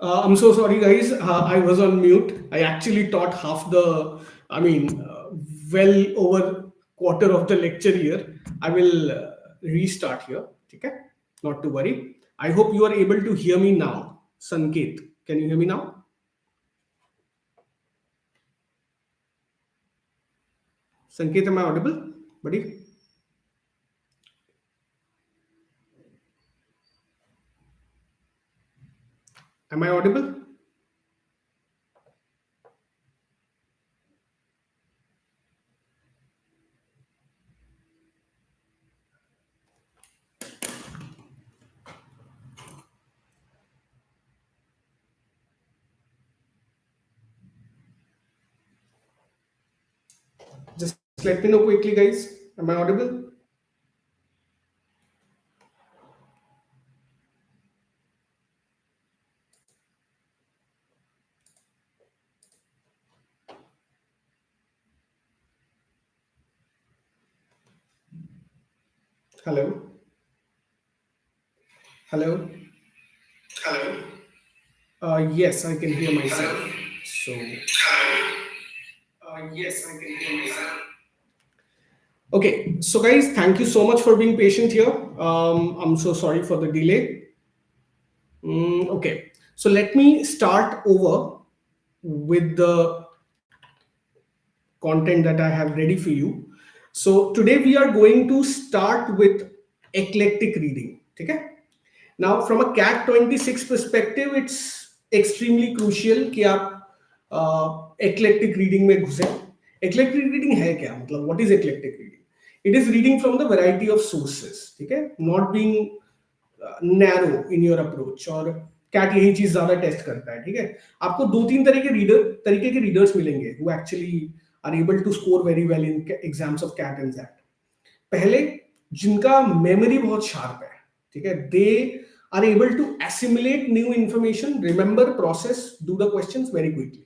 I'm so sorry, guys. I was on mute. I actually taught half the, I mean, well over quarter of the lecture here. I will restart here. Okay, not to worry. I hope you are able to hear me now. Sanket, can you hear me now? Sanket, am I audible, buddy? Am I audible? Just let me know quickly, guys. Am I audible? Hello? Hello? Hello? Yes, I can hear myself. So, yes, I can hear myself. Okay, so guys, thank you so much for being patient here. I'm so sorry for the delay. Okay, so let me start over with the content that I have ready for you. So today we are going to start with eclectic reading. Okay. Now, from a CAT 26 perspective, it's extremely crucial कि आप eclectic reading में घुसे. Eclectic reading है क्या? मतलब what is eclectic reading? It is reading from the variety of sources. ठीक है? Not being narrow in your approach. और कैट यही चीज ज्यादा टेस्ट करता है. ठीक है, आपको दो तीन तरीके के रीडर्स मिलेंगे who actually are able to score very well in exams of CAT and ZAT. पहले जिनका मेमोरी बहुत शार्प है, ठीक है, they are able to assimilate new information, remember, process, do the questions very quickly.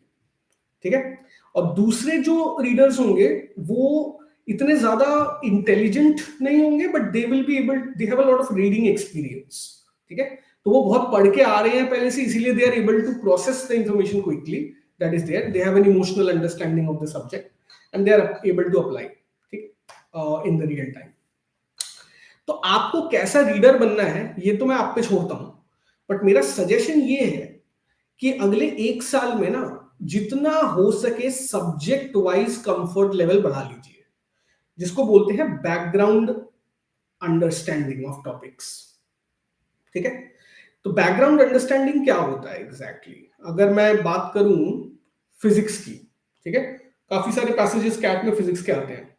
ठीक है, और दूसरे जो रीडर्स होंगे वो इतने ज्यादा इंटेलिजेंट नहीं होंगे, but they will be able, they have a lot of reading experience. ठीक है, तो वो बहुत पढ़ के आ रहे हैं पहले से, इसीलिए they are able to process the information quickly. That is there, they have an emotional understanding of the subject and they are able to apply. ठीक, इन द रियल टाइम. तो आपको कैसा रीडर बनना है ये तो मैं आप पे छोड़ता हूं, बट मेरा सजेशन ये है कि अगले एक साल में ना जितना हो सके सब्जेक्ट वाइज कंफर्ट लेवल बढ़ा लीजिए, जिसको बोलते हैं बैकग्राउंड अंडरस्टैंडिंग ऑफ टॉपिक्स. ठीक है, तो बैकग्राउंड अंडरस्टैंडिंग क्या होता है एग्जैक्टली अगर मैं बात करूं फिजिक्स की. ठीक है, काफी सारे पैसेजेस कैट में फिजिक्स के आते हैं,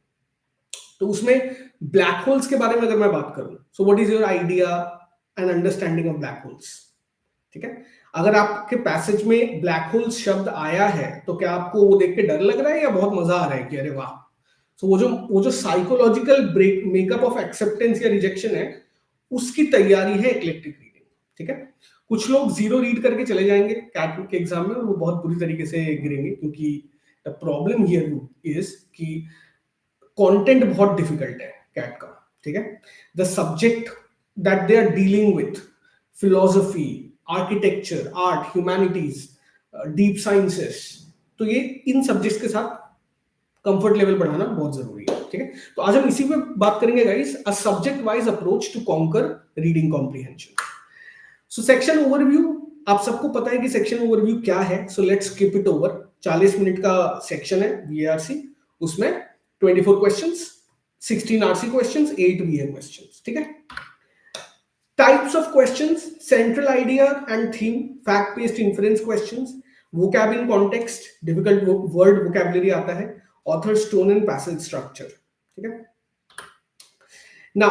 तो उसमें ब्लैक होल्स के बारे में अगर मैं बात करूं, so what is your idea and understanding of black holes. ठीक है, अगर आपके पैसेज में ब्लैक होल्स शब्द आया है तो क्या आपको वो देख के डर लग रहा है या बहुत मजा आ रहा है कि अरे वाह. तो वो जो psychological break makeup of acceptance या रिजेक्शन है, उसकी तैयारी है एक्लेक्टिक रीडिंग. ठीक है, कुछ लोग जीरो रीड करके चले जाएंगे कैट के एग्जाम में और वो बहुत बुरी तरीके से गिरेंगे, क्योंकि द प्रॉब्लम हियर इज कि कंटेंट बहुत डिफिकल्ट है कैट का. ठीक है, the subject that they are dealing with, philosophy, architecture, art, humanities, deep sciences, तो ये इन सब्जेक्ट्स के साथ कंफर्ट लेवल बढ़ाना बहुत जरूरी है. ठीक है, तो आज हम इसी पे बात करेंगे guys, a subject wise approach to conquer reading comprehension. So section overview, आप सबको पता है कि सेक्शन ओवरव्यू क्या है, so let's skip it over. 40 minute का सेक्शन है VARC, उसमें 24 questions, 16 RC questions, 8 VA questions. ठीक है, types of questions, central idea and theme, fact based inference questions, vocab in context, difficult word vocabulary आता है, author's tone and passage structure. Okay, now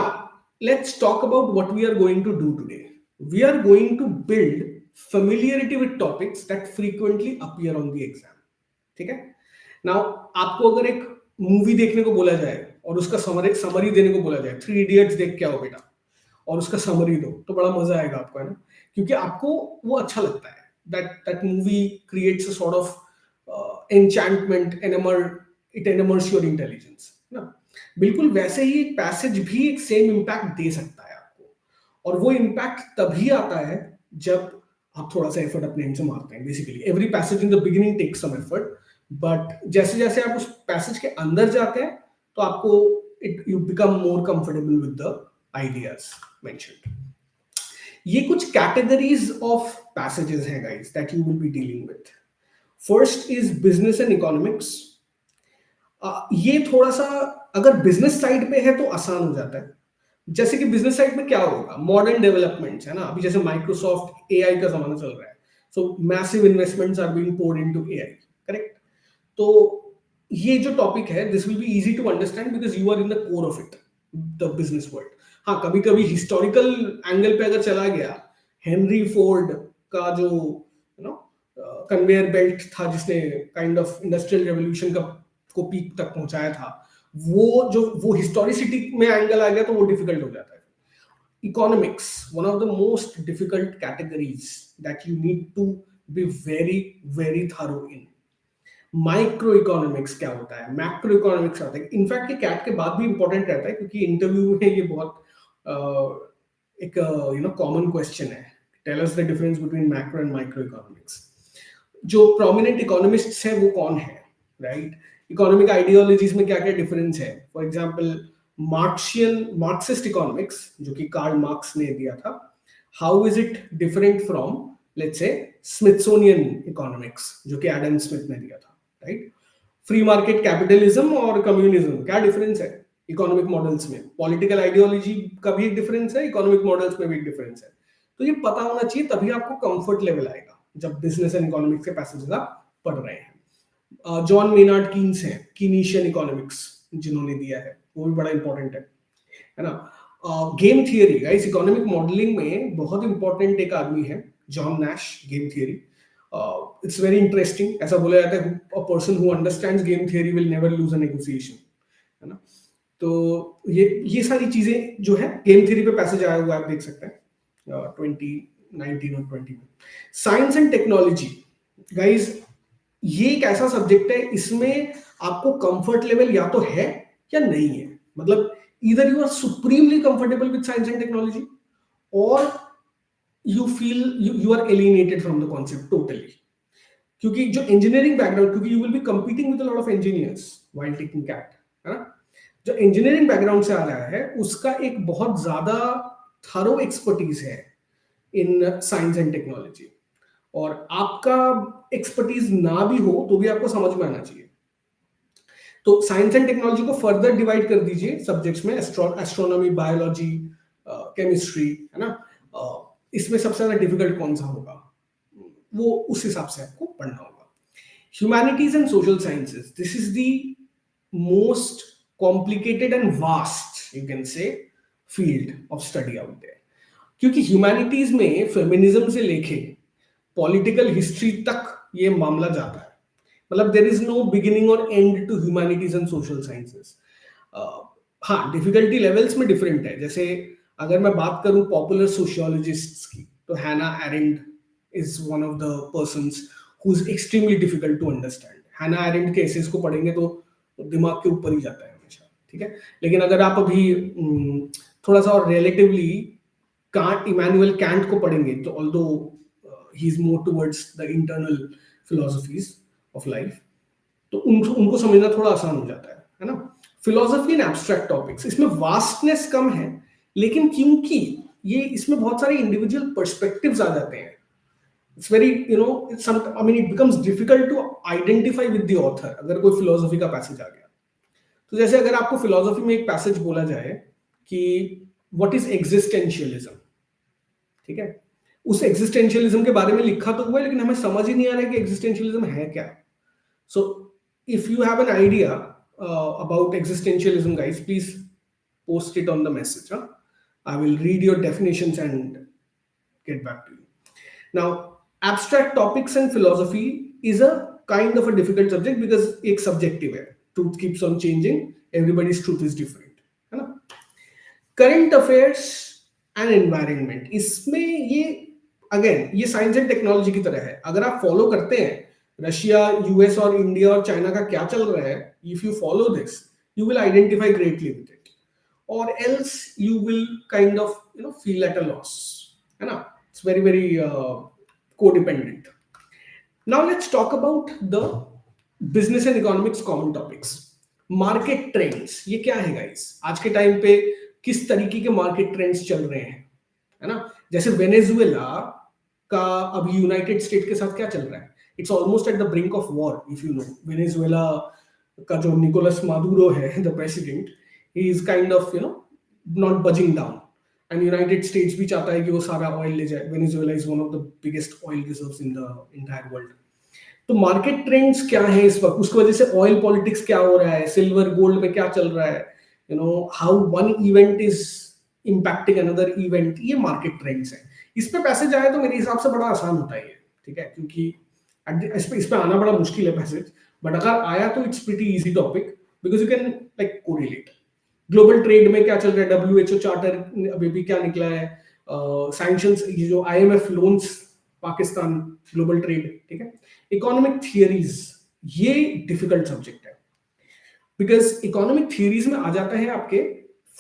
let's talk about what we are going to do today. We are going to build familiarity with topics that frequently appear on the exam. ठीक है, now आपको अगर एक movie देखने को बोला जाए और उसका समरी देने को बोला जाए, 3 इडियट्स देख के आओ बेटा और उसका समरी दो, तो बड़ा मजा आएगा आपको, है ना, क्योंकि आपको वो अच्छा लगता है. that movie creates a sort of enchantment, it enamors your intelligence ना. बिल्कुल वैसे ही पैसेज भी एक सेम इम्पैक्ट दे सकता है आपको, और वो इम्पैक्ट तभी आता है जब आप थोड़ा सा एफर्ट अपने एंड से मारते हैं. Basically every passage in the beginning takes some effort, but जैसे जैसे आप उस पैसेज के अंदर जाते हैं तो आपको you become more comfortable with the ideas mentioned. ये कुछ कैटेगरीज ऑफ पैसेजेस हैं guys that you will be dealing with. First is business and economics. ये थोड़ा सा अगर बिजनेस साइड पे है तो आसान हो जाता है. जैसे कि बिजनेस साइड में क्या होगा, मॉडर्न डेवलपमेंट्स है ना. अभी जैसे माइक्रोसॉफ्ट एआई का जमाना चल रहा है, so massive investments are being poured into AI, correct. तो ये जो टॉपिक है this will be easy to understand because you are in the core of it, the business world. हाँ, कभी कभी हिस्टोरिकल एंगल पे अगर चला गया, हेनरी फोर्ड का जो यू नो कन्वेयर बेल्ट था जिसने काइंड ऑफ इंडस्ट्रियल रेवोल्यूशन का को पीक तक पहुंचाया था, वो हिस्टोरिसिटी में एंगल आ गया तो वो डिफिकल्ट हो जाता है. Economics, one of the most difficult categories that you need to be very very thorough in. Micro economics क्या होता है, मैक्रो इकोनॉमिक्स होता है. इनफैक्ट ये कैट के बाद भी इंपॉर्टेंट रहता है क्योंकि इंटरव्यू में ये बहुत एक कॉमन क्वेश्चन है. Tell us the difference between macro and micro economics. जो प्रोमिनेंट इकोनॉमिस्ट्स हैं वो कौन है, राइट. इकोनॉमिक आइडियोलॉजीज में क्या क्या डिफरेंस है. फॉर एग्जांपल मार्क्सिस्ट इकोनॉमिक्स जो कि कार्ल मार्क्स ने दिया था, how is it different from let's say Smithsonian economics जो कि एडम स्मिथ ने दिया था, राइट. फ्री मार्केट कैपिटलिज्म और कम्युनिज्म, क्या डिफरेंस है इकोनॉमिक मॉडल्स में. पॉलिटिकल आइडियोलॉजी का भी एक डिफरेंस है, इकोनॉमिक मॉडल्स में भी एक डिफरेंस है. तो ये पता होना चाहिए, तभी आपको कंफर्ट लेवल आएगा जब बिजनेस एंड इकोनॉमिक्स के पैसेजेस आप पढ़ रहे हैं. जॉन मेनार्ड कीन्स हैं, कीनीशियन इकोनॉमिक्स जिन्होंने दिया है, वो भी बड़ा इंपॉर्टेंट है ना. Game theory guys, economic modelling में बहुत इंपॉर्टेंट एक आदमी है John Nash. Game theory it's very interesting. ऐसा बोला जाता है a person who understands game theory will never lose a negotiation, है ना. तो ये सारी चीजें जो है गेम थियरी पे पैसेज आया हुआ आप देख सकते हैं 2019 और 20 में. साइंस एंड टेक्नोलॉजी गाइस, ये एक ऐसा सब्जेक्ट है, इसमें आपको कंफर्ट लेवल या तो है या नहीं है. मतलब either you are supremely comfortable with science and technology or you feel you are alienated from the concept totally. क्योंकि जो इंजीनियरिंग बैकग्राउंड, क्योंकि you will be competing with a lot of engineers while taking CAT, है ना. जो engineering background से आ रहा है उसका एक बहुत ज्यादा थरो एक्सपर्टीज है इन साइंस एंड टेक्नोलॉजी, और आपका एक्सपर्टीज ना भी हो तो भी आपको समझ में आना चाहिए. तो साइंस एंड टेक्नोलॉजी को फर्दर डिवाइड कर दीजिए सब्जेक्ट्स में, एस्ट्रोनॉमी, बायोलॉजी, केमिस्ट्री, है ना. इसमें सबसे ज्यादा डिफिकल्ट कौन सा होगा वो उस हिसाब से आपको पढ़ना होगा. Humanities and social sciences, this is the most complicated and vast you can say field of study out there. क्योंकि ह्यूमैनिटीज में फेमिनिज्म से लेके पॉलिटिकल हिस्ट्री तक ये मामला जाता है. मतलब देयर इज नो बिगिनिंग और end to humanities and social sciences. हाँ, डिफिकल्टी लेवल्स में डिफरेंट है. जैसे अगर मैं बात करूं पॉपुलर सोशियोलॉजिस्ट्स की, तो Hannah Arendt is one of the persons who is extremely difficult to understand. Hannah Arendt के एसेस को पढ़ेंगे तो दिमाग के ऊपर ही जाता है हमेशा, ठीक है. लेकिन अगर आप अभी थोड़ा सा और रिलेटिवली इमैनुअल कैंट को पढ़ेंगे, तो although he is more towards the internal philosophies of life, तो उनको समझना थोड़ा आसान हो जाता है ना. फिलॉसफी एंड एब्स्ट्रैक्ट टॉपिक्स, इसमें वास्टनेस कम है, लेकिन क्योंकि ये इसमें बहुत सारे इंडिविजुअल पर्सपेक्टिव्स आ जाते हैं, it's very I mean it becomes difficult to identify with the author अगर कोई फिलॉसफी का पैसेज आ गया. तो जैसे अगर आपको फिलॉसफी में एक पैसेज बोला जाए कि व्हाट इज एग्जिस्टेंशियलिज्म, ठीक है, उस एग्जिस्टेंशियलिज्म के बारे में लिखा तो हुआ है लेकिन हमें समझ ही नहीं आ रहा है कि एग्जिस्टेंशियलिज्म है क्या. So if you have an idea about existentialism guys, please post it on the message. I will read your definitions and get back to you. Now, abstract topics and philosophy is a kind of a difficult subject because एक subjective है. Truth keeps on changing. Everybody's truth is different. है ना? Current affairs and environment. इसमें ये again ये science and technology की तरह है. अगर आप फॉलो करते हैं रशिया, यूएस और इंडिया और चाइना का क्या चल रहा है, if you follow this, you will identify greatly with it. Or else you will kind of feel at a loss, है ना. It's very very codependent. Now let's talk about the business and economics common topics. Market trends, ये क्या है guys? आज के time पे किस तरीके के मार्केट ट्रेंड्स चल रहे हैं, है ना? जैसे वेनेजुएला का अभी यूनाइटेड स्टेट के साथ क्या चल रहा है? It's almost at the brink of war, if you know. Venezuela का जो निकोलस मादुरो है, the president, he is kind of not budging down, and United States भी चाहता है कि वो सारा ऑयल ले जाए. Venezuela is one of the biggest oil reserves in the entire world. तो मार्केट ट्रेंड्स क्या है इस वक्त, उसकी वजह से ऑयल पॉलिटिक्स क्या हो रहा है, सिल्वर गोल्ड में क्या चल रहा है, how one event is impacting another event, ये मार्केट ट्रेंड्स है. इस पे पैसे जाए तो मेरे हिसाब से बड़ा आसान होता है, ठीक है, क्योंकि इस पे आना बड़ा मुश्किल है पैसेज, बट अगर आया तो it's pretty easy topic because you can like correlate. Global trade में क्या चल रहा है, WHO चार्टर अभी भी क्या निकला है, सैंक्शंस, ये जो IMF loans Pakistan, global trade, ठीक है. इकोनॉमिक थियरीज, ये डिफिकल्ट सब्जेक्ट है बिकॉज इकोनॉमिक थियरीज में आ जाता है आपके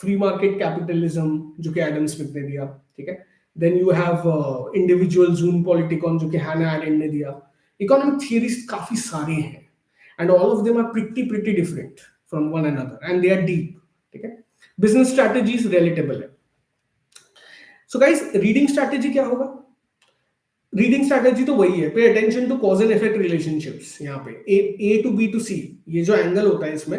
फ्री मार्केट कैपिटलिज्म, जो कि एडम स्मिथ ने दिया, ठीक है. देन यू हैव इंडिविजुअल जून पॉलिटिकॉन, जो कि हैना एरेंट ने दिया. इकोनॉमिक थियरीज काफी सारे हैं and all of them are pretty different from one another and they are deep, ठीक है. बिजनेस स्ट्रैटेजीज रिलेटेबल है. सो गाइस, रीडिंग स्ट्रैटेजी क्या होगा? रीडिंग स्ट्रैटेजी तो वही है, pay attention to cause and effect relationships. यहाँ पे A to B to C, ये जो एंगल होता है इसमें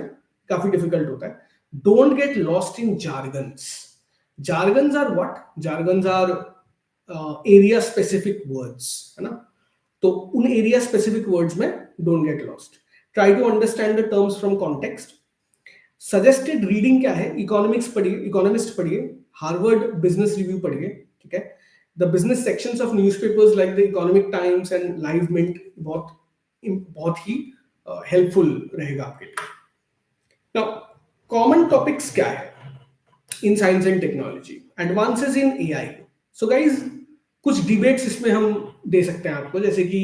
काफी डिफिकल्ट होता है. Don't get lost in jargons. Jargons are what? Jargons are area specific words, है ना. तो उन एरिया स्पेसिफिक वर्ड्स में don't get lost. Try to understand the terms from context. Suggested reading क्या है? इकोनॉमिक्स पढ़िए, इकोनॉमिस्ट पढ़िए, हार्वर्ड बिजनेस रिव्यू पढ़िए, ठीक है. The business sections of newspapers like the Economic Times and Live Mint बहुत ही helpful रहेगा आपके लिए. Now, common topics क्या है in science and technology? Advances in AI. So guys, कुछ debates इसमें हम दे सकते हैं आपको, जैसे कि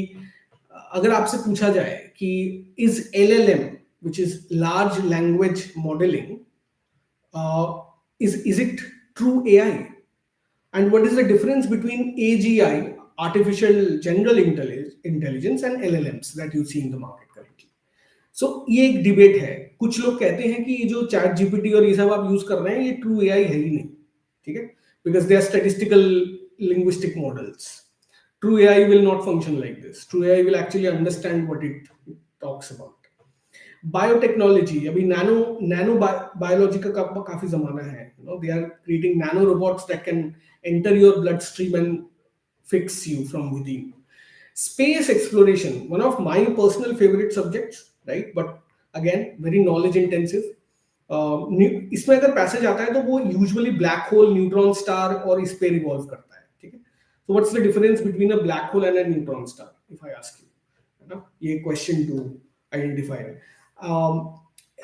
अगर आपसे पूछा जाए कि is LLM, which is large language modeling, is it true AI? And what is the difference between AGI, artificial general intelligence, and LLMs that you see in the market currently? So ये एक debate है. कुछ लोग कहते हैं कि ये जो चैट जीपीटी और ये सब आप यूज कर रहे हैं, ये ट्रू एआई है ही नहीं, ठीक है, because they are statistical linguistic models. True AI will not function like this. True AI will actually understand what it talks about. Biotechnology, अभी नैनो बायोलॉजी का काफी जमाना है. They are creating nano robots that can enter your bloodstream and fix you from within. Space exploration, one of my personal favorite subjects, right? But again, very knowledge intensive. इसमें अगर passage आता है तो वो usually black hole, neutron star और इस पे revolve करता है, ठीक है. So what's the difference between a black hole and a neutron star, if I ask you, है ना? ये क्वेश्चन टू आइडेंटिफाई है.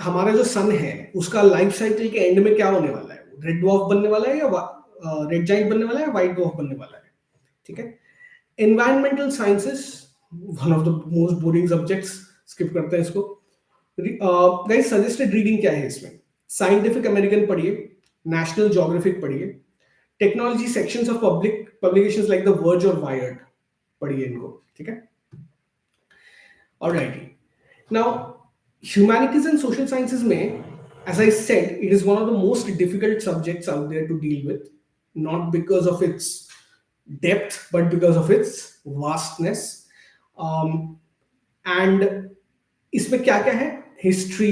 हमारा जो सन है उसका लाइफ साइकिल के एंड में क्या होने वाला है? रेड ड्वार्फ बनने वाला है या रेड जाइंट बनने वाला है, व्हाइट ड्वार्फ बनने वाला है, ठीक है. Environmental sciences, one of the most boring subjects, skip करते हैं इसको. गाइस, सजेस्टेड रीडिंग क्या है इसमें? साइंटिफिक अमेरिकन पढ़िए, नेशनल ज्योग्राफिक पढ़िए, technology sections of public publications like the verge और वायर्ड पढ़िए इनको, ठीक है. Alright, now humanities and social sciences में, as I said, it is one of the most difficult subjects out there to deal with, not because of its depth but because of its vastness. And इसमें क्या क्या है? History,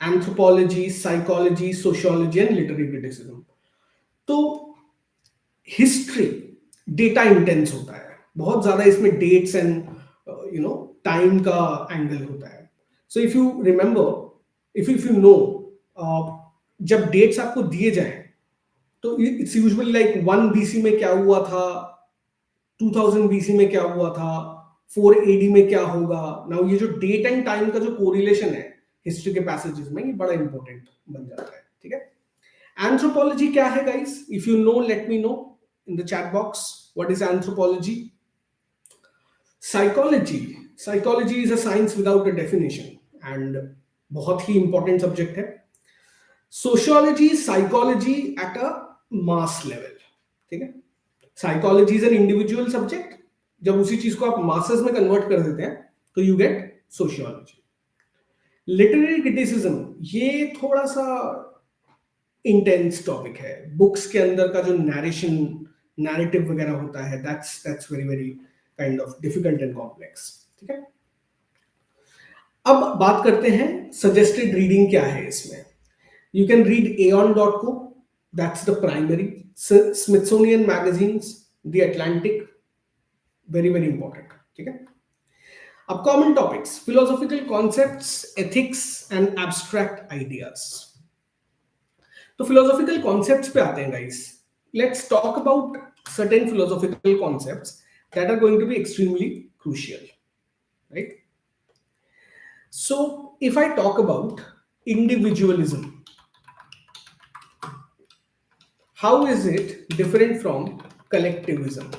anthropology, psychology, sociology and literary criticism. तो history data intense होता है, बहुत ज्यादा इसमें डेट्स एंड टाइम का एंगल होता है. So if you remember, if you no, जब डेट्स आपको दिए जाए तो इट्स यूजुअली लाइक 1 BC में क्या हुआ था, 2000 BC में क्या हुआ था, 4 AD में क्या होगा. नाउ ये जो डेट एंड टाइम का जो कोरिलेशन है हिस्ट्री के पैसेजेस में, ये बड़ा इंपॉर्टेंट बन जाता है, ठीक है. एंथ्रोपोलॉजी क्या है guys? If you no, late me no in the chat box what is anthropology. Psychology is a science without a definition and बहुत ही इंपॉर्टेंट सब्जेक्ट है. Sociology, psychology at a mass level, ठीक है. Psychology is an individual subject, जब उसी चीज को आप मासेस में कन्वर्ट कर देते हैं तो you get sociology. Literary criticism ये थोड़ा सा इंटेंस टॉपिक है। बुक्स के अंदर का जो नैरेटिव वगैरह होता है, that's very very kind of difficult and complex. ठीक है, अब बात करते हैं सजेस्टेड रीडिंग क्या है इसमें। You can read aeon.co, that's the primary, Smithsonian magazines, the Atlantic, very very important. ठीक है, अब common topics, philosophical concepts, ethics and abstract ideas. तो फिलोसॉफिकल कॉन्सेप्ट्स पे आते हैं guys. Let's talk about certain philosophical concepts that are going to be extremely crucial, right? So if I talk about individualism, how is it different from collectivism?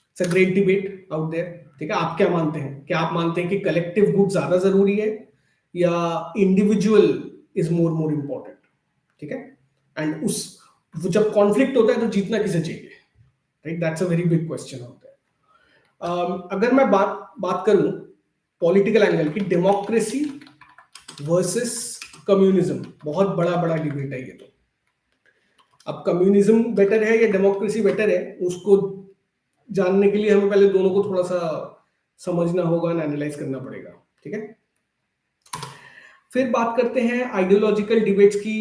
It's a great debate out there. ठीक है, आप क्या मानते हैं? क्या आप मानते हैं कि कलेक्टिव गुड ज्यादा जरूरी है या इंडिविजुअल इज मोर इंपॉर्टेंट? ठीक है, एंड उस जब कॉन्फ्लिक्ट होता है तो जीतना किसे चाहिए, right? That's a very big question out there. अगर मैं बात करूं पॉलिटिकल एंगल की, डेमोक्रेसी वर्सेस कम्युनिज्म, बहुत बड़ा डिबेट है ये। तो अब कम्युनिज्म बेटर है या डेमोक्रेसी बेटर है, उसको जानने के लिए हमें पहले दोनों को थोड़ा सा समझना होगा, एनालाइज करना पड़ेगा। ठीक है, फिर बात करते हैं आइडियोलॉजिकल डिबेट्स की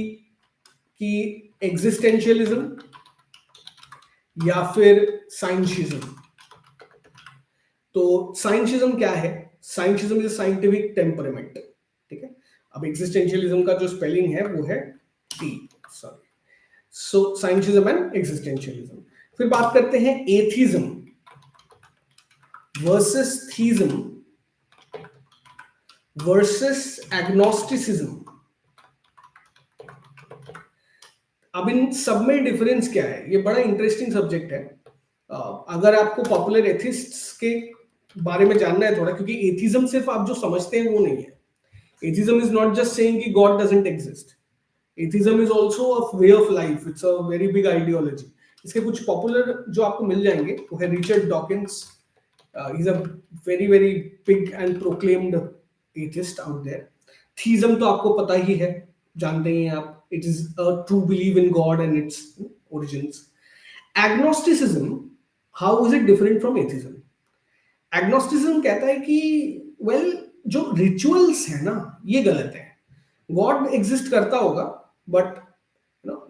एग्जिस्टेंशियलिज्म या फिर साइंशिज्म। तो साइंशिज्म क्या है? साइंशिज्म इज साइंटिफिक टेम्परामेंट। ठीक है, अब एग्जिस्टेंशियलिज्म का जो स्पेलिंग है वो है T, sorry. So scientism and existentialism. फिर बात करते हैं atheism versus theism versus agnosticism. अब इन सब में डिफरेंस क्या है? ये बड़ा इंटरेस्टिंग सब्जेक्ट है। अगर आपको पॉपुलर एथिस्ट्स के बारे में जानना है थोड़ा, क्योंकि एथिज्म सिर्फ आप जो समझते हैं वो नहीं है। Atheism is not just saying कि God doesn't exist. Atheism is also a way of life, it's a very big ideology. इसके कुछ पॉपुलर जो आपको मिल जाएंगे वो है Richard Dawkins, he is a very very big and proclaimed atheist out there. Theism तो आपको पता ही है, जानते ही हैं आप, it is a true believe in God and its origins. Agnosticism, how is it different from atheism? Agnosticism कहता है कि वेल जो रिचुअल्स है ना ये गलत है, गॉड एग्जिस्ट करता होगा, बट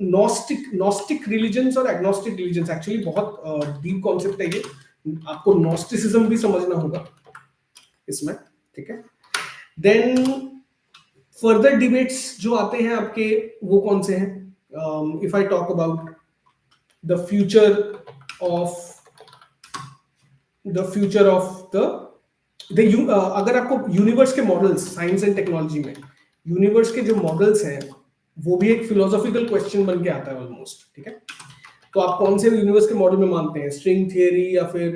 नॉस्टिक रिलीजन्स और एग्नोस्टिक रिलीजन्स एक्चुअली बहुत डीप कॉन्सेप्ट है ये, आपको नॉस्टिसिज्म भी समझना होगा इसमें। ठीक है, देन फर्दर डिबेट्स जो आते हैं आपके वो कौन से हैं? If I talk about the future of the अगर आपको यूनिवर्स के मॉडल्स, साइंस एंड टेक्नोलॉजी में यूनिवर्स के जो मॉडल्स हैं वो भी एक फिलोसॉफिकल क्वेश्चन बन के आता है ऑलमोस्ट। ठीक है, तो आप कौन से यूनिवर्स के मॉडल में मानते हैं? स्ट्रिंग थियरी या फिर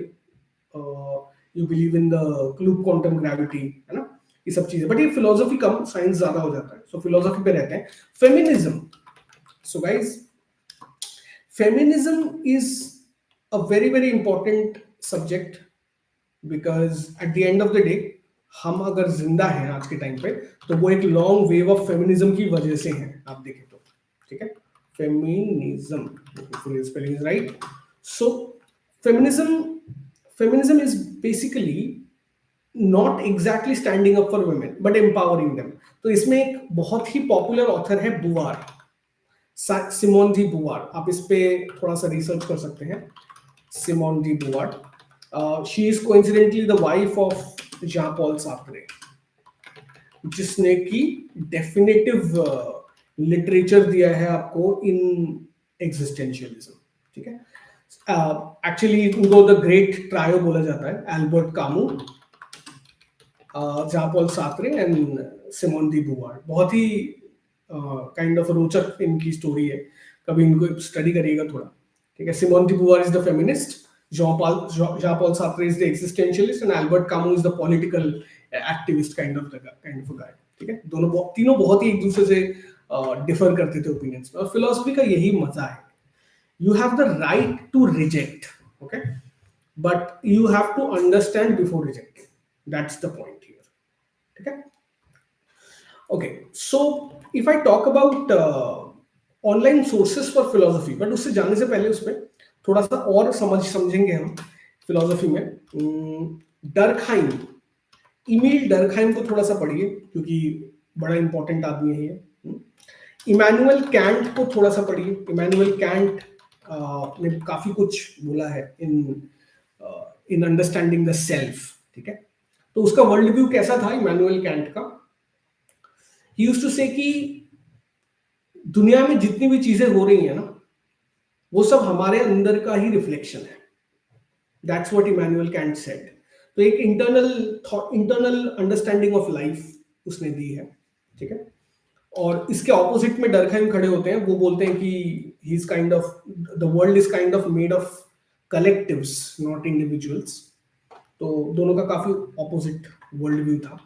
you believe in the loop quantum gravity, है ना, ये सब चीजें। बट ये फिलोसॉफी कम, साइंस ज्यादा हो जाता है, सो फिलोसॉफी पे रहते हैं। Feminism, so guys feminism is a very very important subject, because at the end of the day हम अगर जिंदा हैं आज के टाइम पे तो वो एक लॉन्ग वेव ऑफ फेमिनिज्म की वजह से है, आप देखें तो। ठीक है, feminism, spelling is right. So feminism is basically not exactly standing up for women but empowering them. तो इसमें एक बहुत ही पॉपुलर ऑथर है बुवार, सिमोन डी बुवार। आप इस पे थोड़ा सा रिसर्च कर सकते हैं, Simone de Beauvoir. She is coincidentally the wife of Jean Paul Sartre, जिसने की डेफिनेटिव लिटरेचर दिया है आपको इन एग्जिस्टेंशियलिज्म। ठीक है, एक्चुअली इनको द ग्रेट ट्रायो बोला जाता है, Albert Camus, Jean Paul Sartre and Simone de Beauvoir. बहुत ही काइंड ऑफ रोचक इनकी स्टोरी है, कभी इनको स्टडी करिएगा थोड़ा। ठीक है, Simone de Beauvoir is the feminist, Jean Paul Sartre is the existentialist and Albert Camus is the political activist kind of a guy. ठीक है, तीनों बहुत ही एक दूसरे से डिफर करते थे ओपिनियंस में, और फिलोसफी का यही मजा है, you have the right to reject, okay, but you have to understand before rejecting. That's the point here. Okay. Okay, so if I talk about online sources for philosophy, but उससे जाने से पहले उसमें थोड़ा सा और समझेंगे हम फिलोसफी में। डर्कहाइम, इमील डर्कहाइम को थोड़ा सा पढ़िए क्योंकि बड़ा इंपॉर्टेंट आदमी है ये। इमैनुअल कैंट को थोड़ा सा पढ़िए। इमैनुअल कैंट ने काफी कुछ बोला है इन अंडरस्टैंडिंग द सेल्फ। ठीक है, तो उसका वर्ल्ड व्यू कैसा था इमैनुअल कैंट का? ही यूज्ड टू से कि दुनिया में जितनी भी चीजें हो रही हैं ना, वो सब हमारे अंदर का ही रिफ्लेक्शन है। That's what Immanuel Kant said. तो एक इंटरनल अंडरस्टैंडिंग ऑफ लाइफ उसने दी है। ठीक है, और इसके ऑपोजिट में डर्कहाइम खड़े होते हैं। वो बोलते हैं कि ही is kind of the world is kind of made of collectives not individuals. तो दोनों का काफी ऑपोजिट वर्ल्ड व्यू था।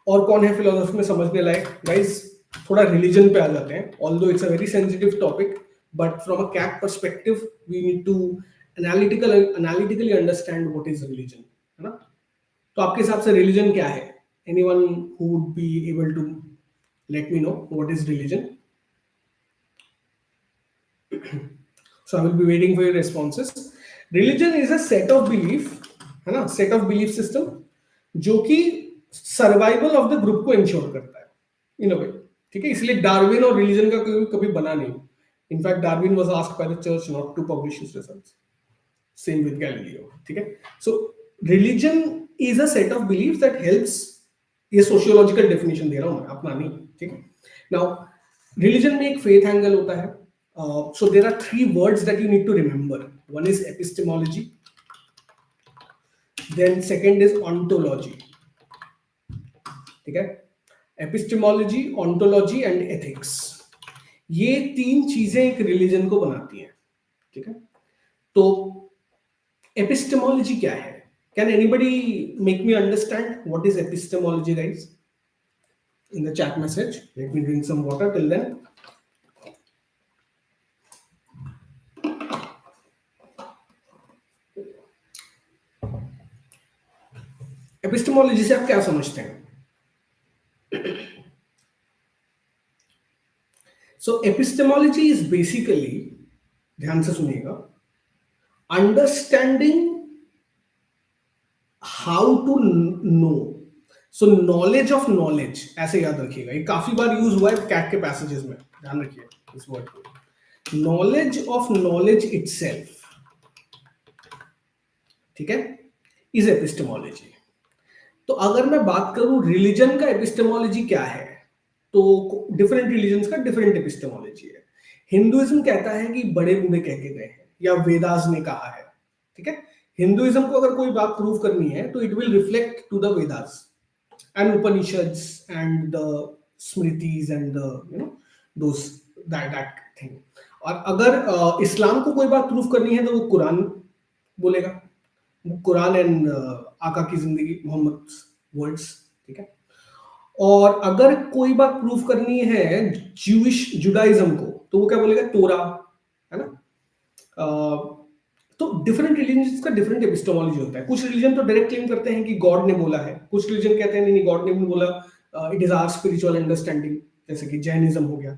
और कौन है फिलोसफी में समझने लायक? गाइस थोड़ा रिलीजन पे आ जाते हैं। Although it's a very sensitive topic, but from a CAT perspective we need to analytically understand what is religion, है ना? तो आपके हिसाब से रिलीजन क्या है? Anyone who would be able to let me know what is religion? So I will be waiting for your responses. Religion is a set of belief, है ना? Set of belief system जो कि survival of the group को ensure करता है इन अ वे। ठीक है, इसलिए डार्विन और रिलीजन का कभी बना नहीं। In fact Darwin was asked by the church not to publish his results. Same with Galileo. ठीक है, so religion is a set of beliefs that helps. ये सोशियोलॉजिकल डेफिनेशन दे रहा हूं मैं, अपना नहीं। ठीक है, नाउ रिलीजन में एक फेथ एंगल होता है। So there are three words that you need to remember. One is epistemology, then second is ontology. ठीक है, एपिस्टेमोलॉजी, ऑन्टोलॉजी एंड एथिक्स, ये तीन चीजें एक रिलीजन को बनाती हैं। ठीक है, तो एपिस्टेमोलॉजी क्या है? Can anybody make me understand what is epistemology guys? In the chat message. Let me drink some water till then. Epistemology से आप क्या समझते हैं? सो एपिस्टेमोलॉजी इज बेसिकली, ध्यान से सुनिएगा, understanding how to know. So knowledge of knowledge, ऐसे याद रखिएगा, ये काफी बार यूज हुआ है कैट के पैसेजेस में, ध्यान रखिए इस वर्ड को। नॉलेज ऑफ नॉलेज इटसेल्फ, ठीक है, इज एपिस्टेमोलॉजी। तो अगर मैं बात करूं रिलीजन का एपिस्टेमोलॉजी क्या है, तो डिफरेंट रिलीजन्स का डिफरेंट एपिस्टेमोलॉजी है। हिंदुइज्म कहता है कि बड़े बूढ़े कह के गए हैं, या वेदास ने कहा है। ठीक है, हिंदुइज्म को अगर कोई बात प्रूव करनी है तो it will reflect to the Vedas and Upanishads and the smritis and the you know those that thing. और अगर इस्लाम को कोई बात प्रूव करनी है तो वो कुरान बोलेगा, कुरान एंड आका की जिंदगी, मोहम्मद वर्ड्स। ठीक है, और अगर कोई बात प्रूफ करनी है जुडाइज्म को तो वो क्या बोलेगा? तोरा, है ना? तो डिफरेंट रिलीजन्स का डिफरेंट एपिस्टेमोलॉजी होता है। कुछ रिलीजन तो डायरेक्ट क्लेम करते हैं कि गॉड ने बोला है, कुछ रिलीजन कहते हैं नहीं गॉड ने नहीं बोला, it is our spiritual understanding, जैसे कि जैनिज्म हो गया,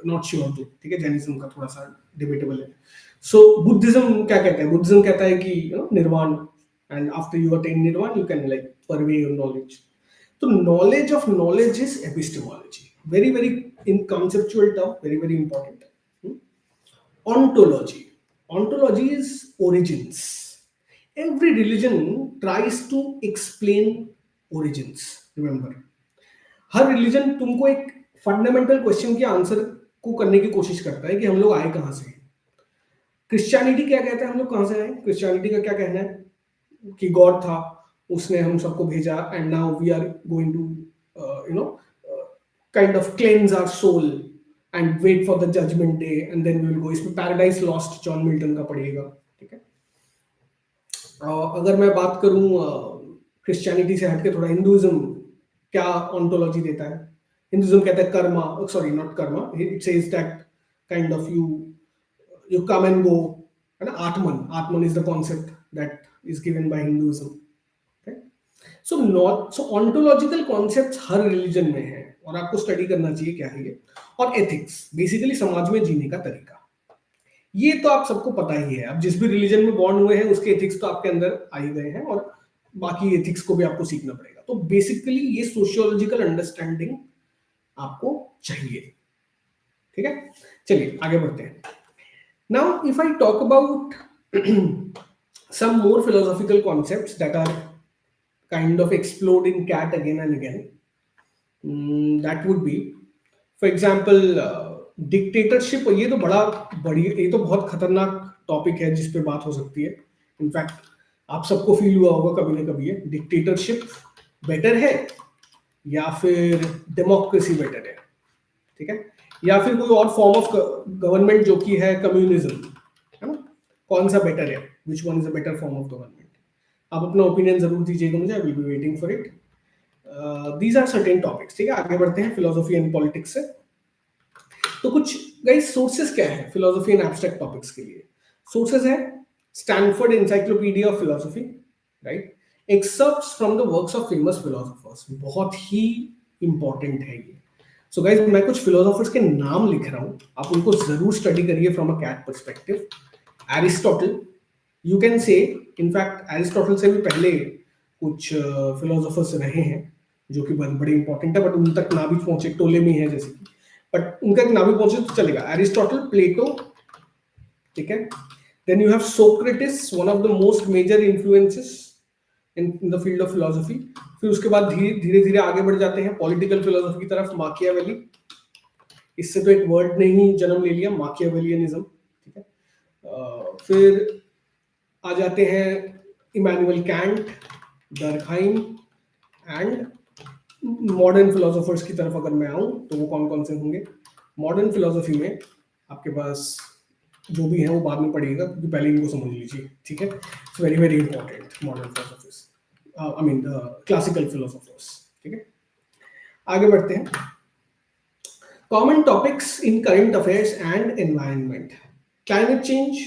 नॉट श्योर तो। ठीक है, जैनिज्म का थोड़ा सा डिबेटेबल है। सो बुद्धिज्म क्या कहता है? बुद्धिज्म कहता है कि nirvana, and after you attain nirvana you can like purvey your knowledge. तो knowledge of knowledge is epistemology. Very, very in conceptual term, very, very important. Ontology. Ontology is origins. Every religion tries to explain origins. Remember, her religion तुमको एक fundamental question के answer को करने की कोशिश करता है कि हम लोग आए कहाँ से। क्रिश्चियनिटी क्या कहता है हम लोग कहाँ से आए? क्रिश्चियनिटी का क्या कहना है कि गॉड था, उसने हम सबको भेजा, and now we are going to kind of cleanse our soul and wait for the judgement day and then we will go. इसमें पैराडाइज लॉस्ट जॉन मिल्टन का पढ़िएगा। ठीक है, अगर मैं बात करूं क्रिश्चियनिटी से हटके थोड़ा, हिंदुइज्म क्या ऑन्टोलॉजी देता है? हिंदुइज्म कहता है Karma, sorry not Karma, it says that kind of you come and go, है ना. आत्मन is the concept that is given by Hinduism. So ontological concepts her religion में है और आपको स्टडी करना चाहिए क्या है ये. और एथिक्स बेसिकली समाज में जीने का तरीका, ये तो आप सबको पता ही है. आप जिस भी रिलीजन में बॉर्न हुए हैं उसके एथिक्स तो आपके अंदर आ ही गए हैं और बाकी एथिक्स को भी आपको सीखना पड़ेगा. तो बेसिकली ये सोशियोलॉजिकल अंडरस्टैंडिंग आपको चाहिए. ठीक है, चलिए आगे बढ़ते हैं. Now if I talk about some more philosophical concepts that are kind of explored in cat again and again. That would be, for example, dictatorship. ये तो ये तो बहुत खतरनाक टॉपिक है जिस पे बात हो सकती है. इनफैक्ट आप सबको फील हुआ होगा कभी ना कभी, ये डिक्टेटरशिप बेटर है या फिर डेमोक्रेसी बेटर है. ठीक है, या फिर कोई और फॉर्म ऑफ गवर्नमेंट जो कि है कम्युनिज्म, है ना. कौन सा बेटर है, which one is a better form of government. आप अपना ओपिनियन जरूर दीजिएगा मुझे. I will be waiting for it. These are certain topics. ठीक है, आगे बढ़ते हैं फिलोसफी एंड पॉलिटिक्स से. तो कुछ गाइस सोर्सेस क्या है फिलोसफी एंड एब्स्ट्रैक्ट टॉपिक्स के लिए. सोर्सेस है Stanford Encyclopedia of Philosophy, right. Excerpts from the works of famous philosophers, बहुत ही इंपॉर्टेंट है ये. सो गाइस मैं कुछ फिलोसोफर्स के नाम लिख रहा हूं, आप उनको जरूर स्टडी करिए from a CAT perspective. Aristotle, you can say, in fact Aristotle से भी पहले कुछ फिलोसोफर्स रहे हैं जो कि बड़े इंपॉर्टेंट है, बट उन तक ना भी पहुंचे. टोलेमी है जैसे कि, बट उनका ना भी पहुंचे तो चलेगा. एरिस्टोटल, प्लेटो, ठीक है. Then you have Socrates, one of the most major influences in the field of philosophy. फिर उसके बाद धीरे धीरे आगे बढ़ जाते हैं पॉलिटिकल फिलोसफी की तरफ. माकियावेली, इससे तो एक वर्ड ने ही जन्म ले लिया, माकियावेलियनिज्म. ठीक है. फिर आ जाते हैं Immanuel Kant, Durkheim and modern philosophers की तरफ. अगर मैं आऊं तो वो कौन कौन से होंगे मॉडर्न फिलोसफी में. आपके पास जो भी है वो बाद में पढ़िएगा क्योंकि पहले इनको समझ लीजिए. ठीक है, it's very very important modern philosophers, I mean classical philosophers. ठीक है, आगे बढ़ते हैं. Common topics in current affairs and environment. Climate change,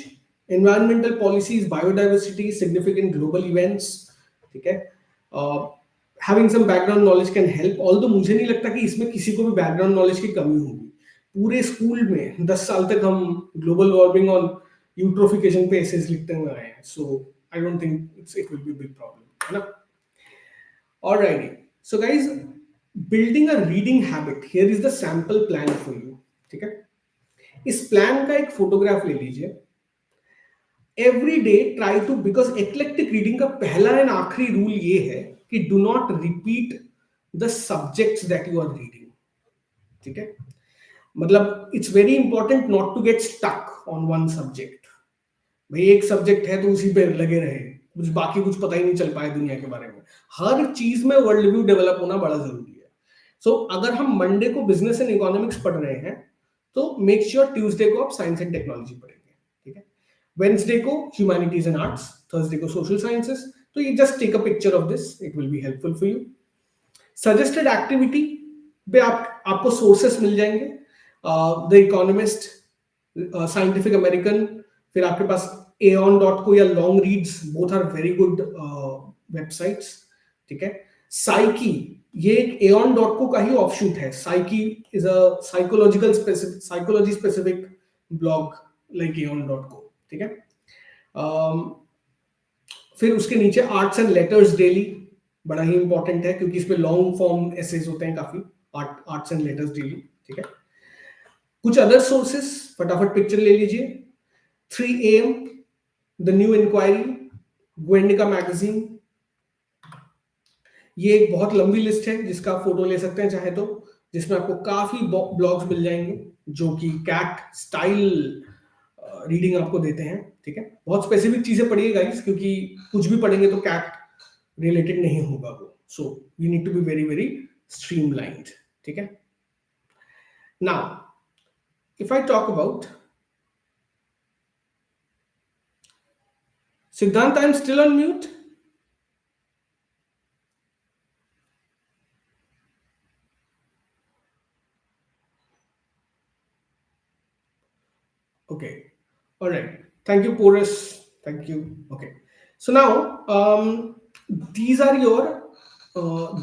environmental policies, biodiversity, significant global events. ठीक है, having some background knowledge can help. although मुझे नहीं लगता कि इसमें किसी को भी background knowledge की कमी होगी. पूरे स्कूल में 10 साल तक हम ग्लोबल वार्मिंग और यूट्रोफिकेशन पे एसेस लिखते हुए आए हैं. So I don't think it will be big problem, है ना. Alright, so guys, building a reading habit, here is the sample plan for you. ठीक है, इस प्लान का एक फोटोग्राफ ले लीजिए. Every day try to, because eclectic reading का पहला एंड आखिरी रूल ये है कि do not repeat the subjects that you are reading. ठीक है, मतलब it's very important not to get stuck on one subject. भाई एक सब्जेक्ट है तो उसी पे लगे रहे, कुछ बाकी कुछ पता ही नहीं चल पाए दुनिया के बारे में. हर चीज में वर्ल्ड व्यू डेवलप होना बड़ा जरूरी है. सो अगर हम मंडे को बिजनेस एंड इकोनॉमिक्स पढ़ रहे हैं तो मेक श्योर ट्यूसडे को आप साइंस एंड टेक्नोलॉजी पढ़ेंगे. ठीक है, वेंसडे को ह्यूमैनिटीज एंड आर्ट्स, थर्सडे को सोशल साइंसेस. तो ये just take a picture of this, it will be helpful for you. Suggested activity पे आपको सोर्सेस मिल जाएंगे. द इकोनॉमिस्ट, साइंटिफिक अमेरिकन, फिर आपके पास aeon.co या long reads, both are very good websites. ठीक है, साइकी, ये एक aeon.co का ही ऑफशूट है. Psyche is a psychology specific blog like aeon.co. ठीक है, फिर उसके नीचे आर्ट्स एंड लेटर्स डेली, बड़ा ही इंपॉर्टेंट है क्योंकि इसमें लॉन्ग फॉर्म एसेज होते हैं काफी. Arts and letters daily. ठीक है, कुछ अदर सोर्सेस फटाफट पिक्चर ले लीजिए. 3 AM, द न्यू इंक्वायरी, ग्वेंडिका मैगजीन. ये एक बहुत लंबी लिस्ट है जिसका आप फोटो ले सकते हैं चाहे तो, जिसमें आपको काफी ब्लॉग्स मिल जाएंगे जो कि कैट स्टाइल रीडिंग आपको देते हैं. ठीक है, बहुत स्पेसिफिक चीजें पढ़िए गाइस क्योंकि कुछ भी पढ़ेंगे तो कैट रिलेटेड नहीं होगा वो. So we need to be very very streamlined. ठीक है, now if I talk about Siddhant, I'm still on mute. Okay, all right. Thank you, Porus. Thank you. Okay. So now, these are your,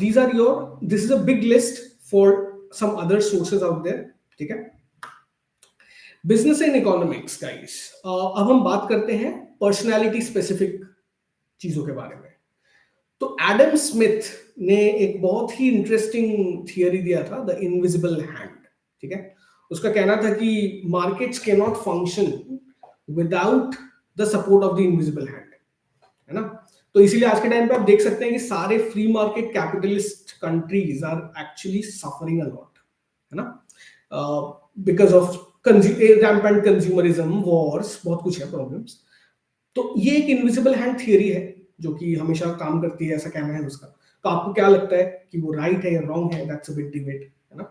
this is a big list for some other sources out there. ठीक है? Business and economics guys, अब हम बात करते हैं personality specific चीजों के बारे में। तो एडम स्मिथ ने एक बहुत ही इंटरेस्टिंग थियरी दिया था, द इनविजिबल हैंड। ठीक है, उसका कहना था कि markets can not function without the support of the invisible hand, है ना। तो इसीलिए आज के टाइम पे आप देख सकते हैं कि सारे free market capitalist countries are actually suffering a lot, है ना, because of rampant consumerism, wars, बहुत कुछ है प्रॉब्लम्स। तो ये एक इनविजिबल हैंड थियरी है जो कि हमेशा काम करती है, ऐसा कहना है उसका। तो आपको क्या लगता है कि वो राइट है या रॉन्ग है? दैट्स अ बिग डिबेट, है ना।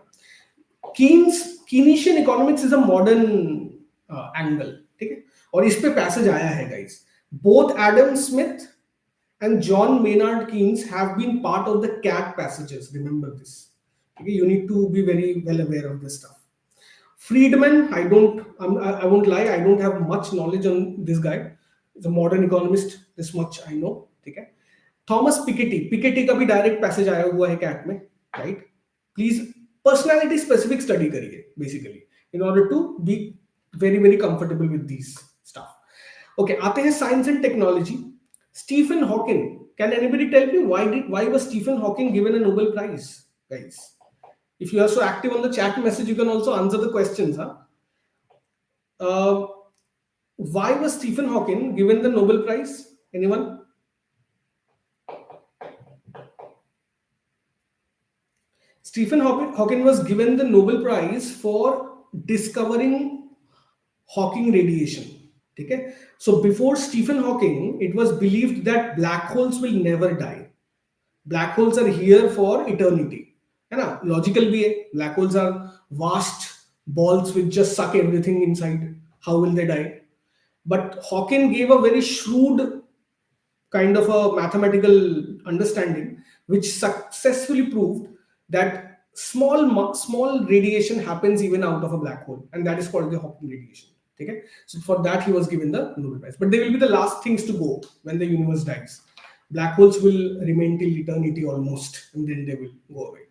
Keynesian economics is a modern angle, ठीक है, और इस पे पैसेज आया है guys. Both Adam Smith and John Maynard Keynes have been part of the CAT passages. Remember this. Okay, you need to be very well aware of this stuff. Friedman, I won't lie, I don't have much knowledge on this guy. He's a modern economist. This much I know. ठीक है. Thomas Piketty का भी direct passage आया हुआ है CAT में, right? Please personality specific study करिए basically in order to be very very comfortable with these stuff. Okay, आते हैं science and technology. Stephen Hawking. Can anybody tell me why was Stephen Hawking given a Nobel Prize, guys? If you are so active on the chat message, you can also answer the questions. Why was Stephen Hawking given the Nobel Prize? Anyone? Stephen Hawking was given the Nobel Prize for discovering Hawking radiation. ठीक है, so before Stephen Hawking, it was believed that black holes will never die. Black holes are here for eternity, है ना, logical भी है। Black holes are vast balls which just suck everything inside. How will they die? But Hawking gave a very shrewd kind of a mathematical understanding which successfully proved that small radiation happens even out of a black hole, and that is called the Hawking radiation. Okay, so for that he was given the Nobel Prize. But they will be the last things to go when the universe dies. Black holes will remain till eternity almost, and then they will go away.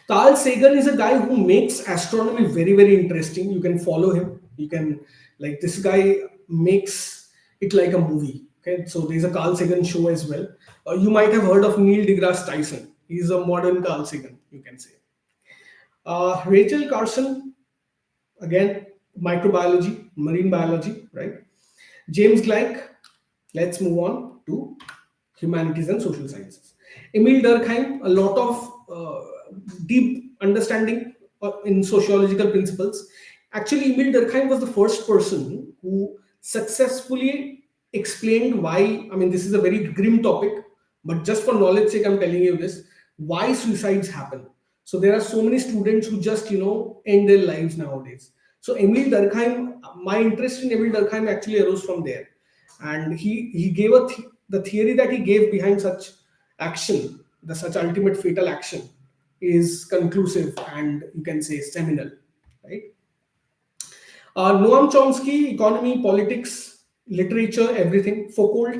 Carl Sagan is a guy who makes astronomy very very interesting. You can follow him. You can, like, this guy makes it like a movie. Okay, so there's a Carl Sagan show as well. You might have heard of Neil deGrasse Tyson. He's a modern Carl Sagan, you can say. Rachel Carson, again, microbiology, marine biology, right? James Gleick. Let's move on to humanities and social sciences. Emil Durkheim, a lot of deep understanding in sociological principles. Actually, Emil Durkheim was the first person who successfully explained why, I mean, this is a very grim topic, but just for knowledge sake, I'm telling you this, why suicides happen. So there are so many students who just, end their lives nowadays. So Emil Durkheim, my interest in Emil Durkheim actually arose from there, and he gave the theory that he gave behind such action, such ultimate fatal action, is conclusive and you can say seminal, right? Noam Chomsky, economy, politics, literature, everything. Foucault,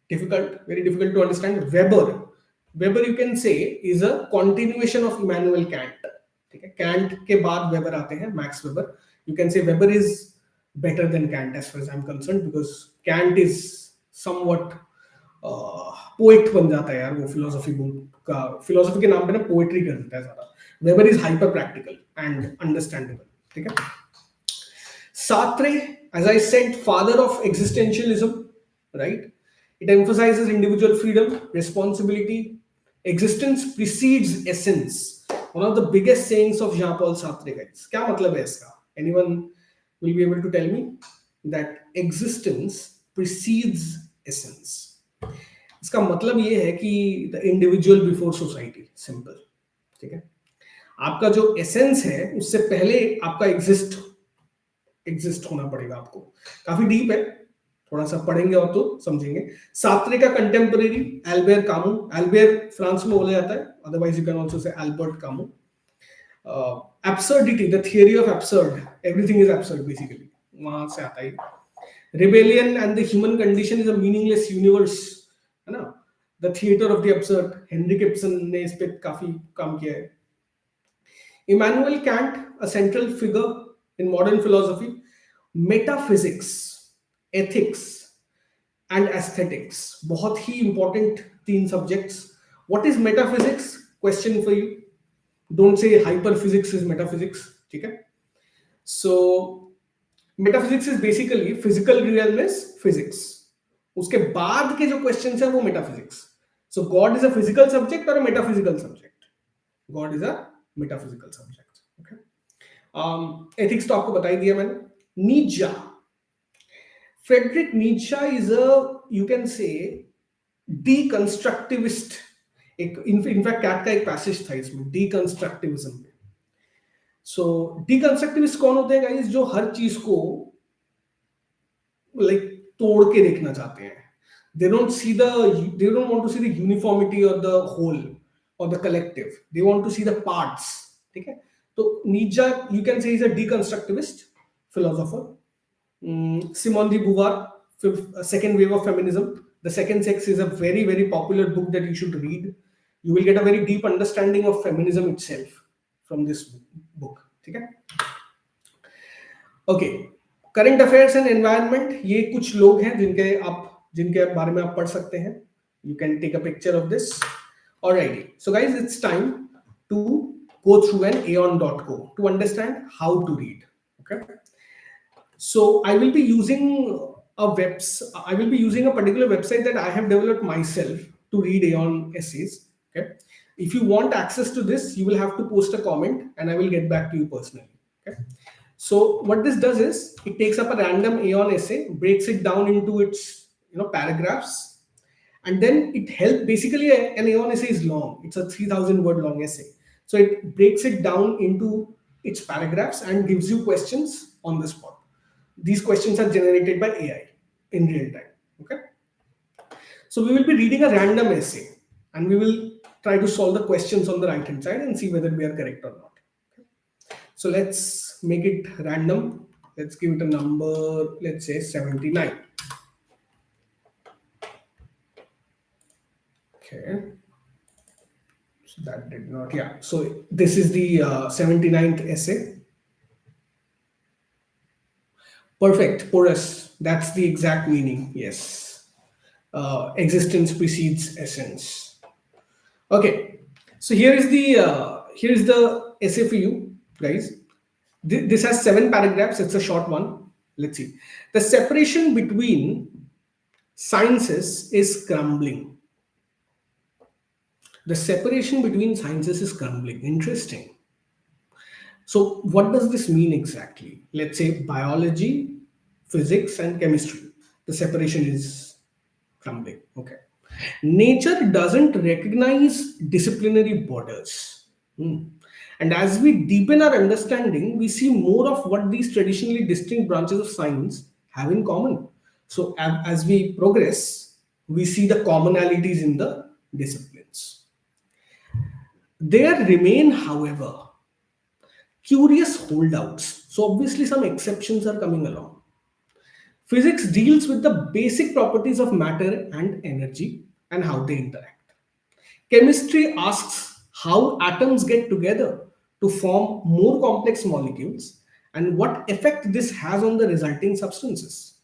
very difficult to understand. Weber, you can say, is a continuation of Immanuel Kant. ठीक है, Kant के बाद Weber आते हैं, Max Weber. You can say Weber is better than Kant as far as I'm concerned, because Kant is somewhat poet बन जाता है यार, वो philosophy के नाम पे ना poetry कर देता है ज़्यादा। Weber is hyper practical and understandable, ठीक है। Sartre, as I said, father of existentialism, right? It emphasizes individual freedom, responsibility. Existence precedes essence. One of the biggest sayings of Jean-Paul Sartre, guys. क्या मतलब है इसका? Anyone will be able to tell me that existence precedes essence? इसका मतलब ये है कि the individual before society, simple, ठीक है। आपका जो essence है उससे पहले आपका exist होना पड़ेगा आपको। काफी डीप है, थोड़ा सा पढ़ेंगे और तो समझेंगे। सात्रे का कंटेम्परेरी एल्बेर कामू, एल्बेर फ्रांस में बोला जाता है, otherwise you can also say Albert Camus. absurdity, the theory of absurd, everything is absurd basically, वहां से आता है। Rebellion and the human condition is a meaningless universe, है ना? The theater of the absurd, Henry Gibson ने इस पे काफी काम किया है. Immanuel Kant, a central figure in modern philosophy. Metaphysics, ethics and aesthetics, बहुत ही important 3 subjects. What is metaphysics? Question for you. Don't say hyperphysics is metaphysics. ठीक है? So metaphysics is basically physical realm is physics. उसके बाद के जो questions है वो metaphysics. So God is a physical subject or a metaphysical subject? God is a metaphysical subject. Okay. Ethics तो आपको बता ही दिया मैंने. Nietzsche. Friedrich Nietzsche is a, you can say, deconstructivist. In fact CAT का एक पैसेज था इसमें deconstructivism में. सो deconstructivist कौन होते हैं गाइस? जो हर चीज को लाइक तोड़ के देखना चाहते हैं. They don't want to see the uniformity or the whole or the collective. They want to see the parts. ठीक है? तो Nietzsche, you can say, is a deconstructivist philosopher. Simone de Beauvoir, second wave of feminism. The Second Sex is a very, very popular book that you should read. You will get a very deep understanding of feminism itself from this book. ठीक है? Okay. Current affairs and environment. ये कुछ लोग हैं जिनके बारे में आप पढ़ सकते हैं. You can take a picture of this. Alrighty. So guys, it's time to go through an aeon.co to understand how to read. Okay. So I will be using a particular website that I have developed myself to read Aeon essays. Okay. If you want access to this, you will have to post a comment and I will get back to you personally. Okay. So what this does is it takes up a random Aeon essay, breaks it down into its paragraphs, and then it helps. Basically, an Aeon essay is long. It's a 3,000 word long essay. So it breaks it down into its paragraphs and gives you questions on the spot. These questions are generated by AI in real time. Okay. So we will be reading a random essay and we will try to solve the questions on the right hand side and see whether we are correct or not. Okay. So let's make it random. Let's give it a number. Let's say 79. Okay. So that did not. Yeah. So this is the 79th essay. Perfect, porous. That's the exact meaning. Yes. Existence precedes essence. Okay. So here is the essay for you guys. This has 7 paragraphs. It's a short one. Let's see. The separation between sciences is crumbling. The separation between sciences is crumbling. Interesting. So what does this mean exactly? Let's say biology, physics, and chemistry. The separation is crumbling. Okay. Nature doesn't recognize disciplinary borders. And as we deepen our understanding, we see more of what these traditionally distinct branches of science have in common. So as we progress, we see the commonalities in the disciplines. There remain, however, curious holdouts. So obviously some exceptions are coming along. Physics deals with the basic properties of matter and energy and how they interact. Chemistry asks how atoms get together to form more complex molecules and what effect this has on the resulting substances.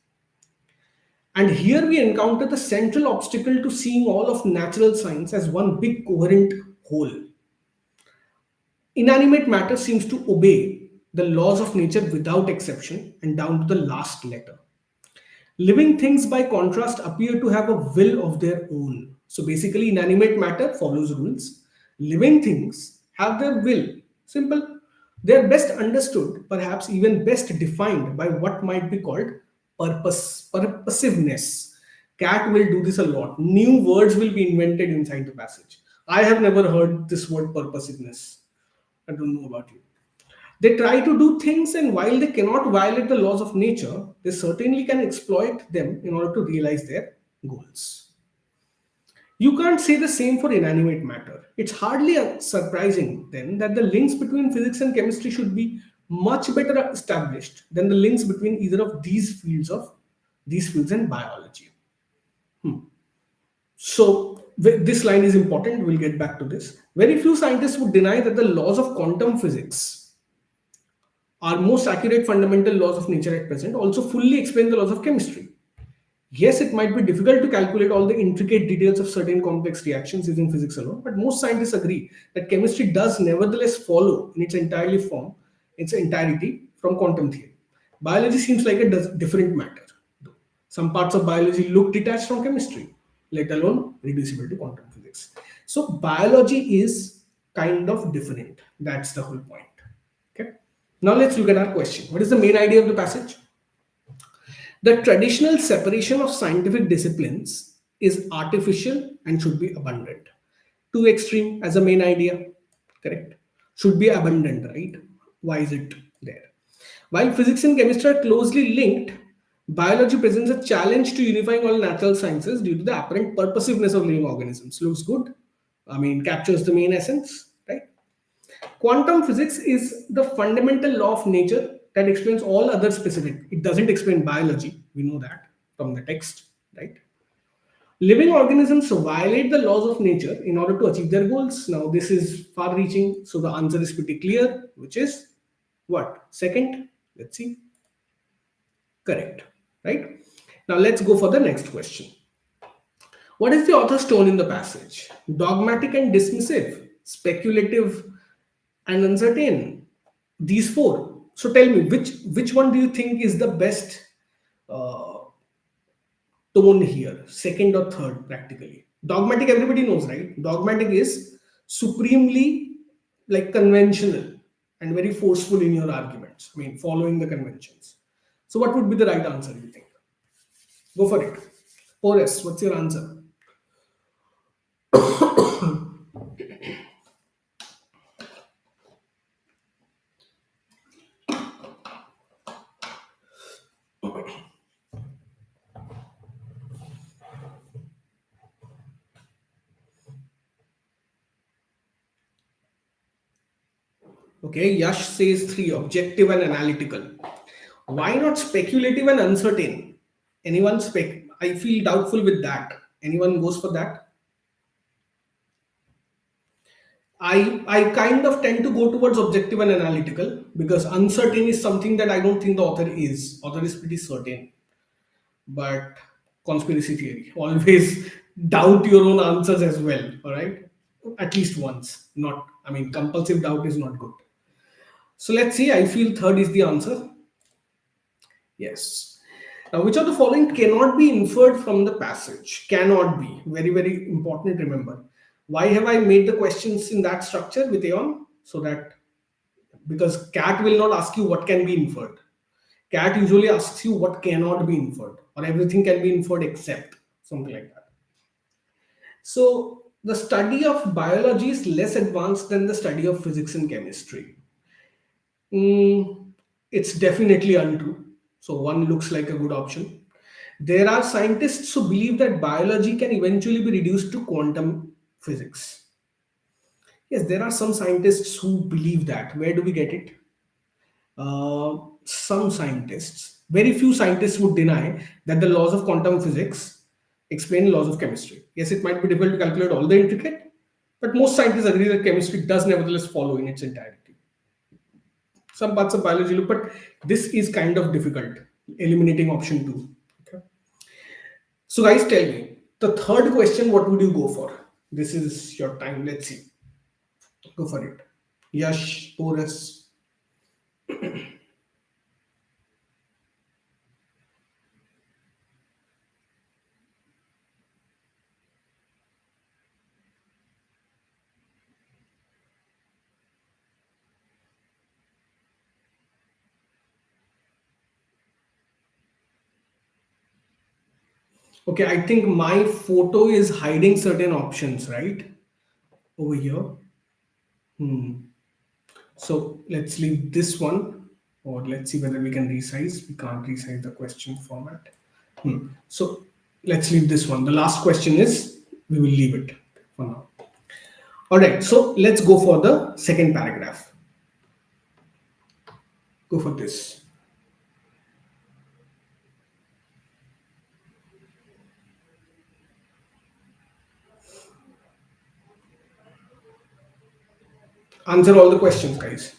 And here we encounter the central obstacle to seeing all of natural science as one big coherent whole. Inanimate matter seems to obey the laws of nature without exception and down to the last letter. Living things, by contrast, appear to have a will of their own. So basically, inanimate matter follows rules. Living things have their will. Simple. They are best understood, perhaps even best defined by what might be called purposiveness. Cat will do this a lot. New words will be invented inside the passage. I have never heard this word purposiveness. I don't know about you. They try to do things, and while they cannot violate the laws of nature, they certainly can exploit them in order to realize their goals. You can't say the same for inanimate matter. It's hardly surprising then that the links between physics and chemistry should be much better established than the links between either of these fields of these fields in biology. So this line is important. We'll get back to this. Very few scientists would deny that the laws of quantum physics are most accurate fundamental laws of nature at present, also fully explain the laws of chemistry. Yes, it might be difficult to calculate all the intricate details of certain complex reactions using physics alone, but most scientists agree that chemistry does nevertheless follow in its entirety from quantum theory. Biology seems like a different matter. Some parts of biology look detached from chemistry, let alone reducible to quantum physics. So biology is kind of different. That's the whole point. Okay. Now let's look at our question. What is the main idea of the passage? The traditional separation of scientific disciplines is artificial and should be abundant. Too extreme as a main idea, correct? Should be abundant, right? Why is it there? While physics and chemistry are closely linked, biology presents a challenge to unifying all natural sciences due to the apparent purposiveness of living organisms. Looks good. I mean, captures the main essence, right? Quantum physics is the fundamental law of nature that explains all other specific. It doesn't explain biology. We know that from the text, right? Living organisms violate the laws of nature in order to achieve their goals. Now, this is far reaching, so the answer is pretty clear, which is what? Second, let's see. Correct, right? Now, let's go for the next question. What is the author's tone in the passage? Dogmatic and dismissive, speculative and uncertain. These four. So tell me, which one do you think is the best uh, tone here? Second or third, practically. Dogmatic, everybody knows, right? Dogmatic is supremely like conventional and very forceful in your arguments. I mean, following the conventions. So what would be the right answer, you think? Go for it. Porus, what's your answer? Okay, Yash says 3, objective and analytical. Why not speculative and uncertain? Anyone I feel doubtful with that. Anyone goes for that? I kind of tend to go towards objective and analytical because uncertain is something that I don't think the author is. Author is pretty certain. But conspiracy theory. Always doubt your own answers as well. All right. At least once. Not, I mean, compulsive doubt is not good. So let's see. I feel third is the answer. Yes. Now, which of the following cannot be inferred from the passage? Cannot be. Very, very important. Remember. Why have I made the questions in that structure with Aeon? So that because CAT will not ask you what can be inferred. CAT usually asks you what cannot be inferred, or everything can be inferred except something like that. So the study of biology is less advanced than the study of physics and chemistry. It's definitely untrue. So one looks like a good option. There are scientists who believe that biology can eventually be reduced to quantum physics. Yes, there are some scientists who believe that. Where do we get it? Some scientists, very few scientists would deny that the laws of quantum physics explain laws of chemistry. Yes, it might be difficult to calculate all the intricate, but most scientists agree that chemistry does nevertheless follow in its entirety. Some parts of biology look, but this is kind of difficult, eliminating option 2. Okay. So guys, tell me, the third question, what would you go for? This is your time. Let's see. Go for it. Yash, Porus. Okay, I think my photo is hiding certain options, right? Over here. So let's leave this one, or let's see whether we can resize. We can't resize the question format. So let's leave this one. The last question is, we will leave it for now. All right, so let's go for the second paragraph. Go for this. answer all the questions, guys.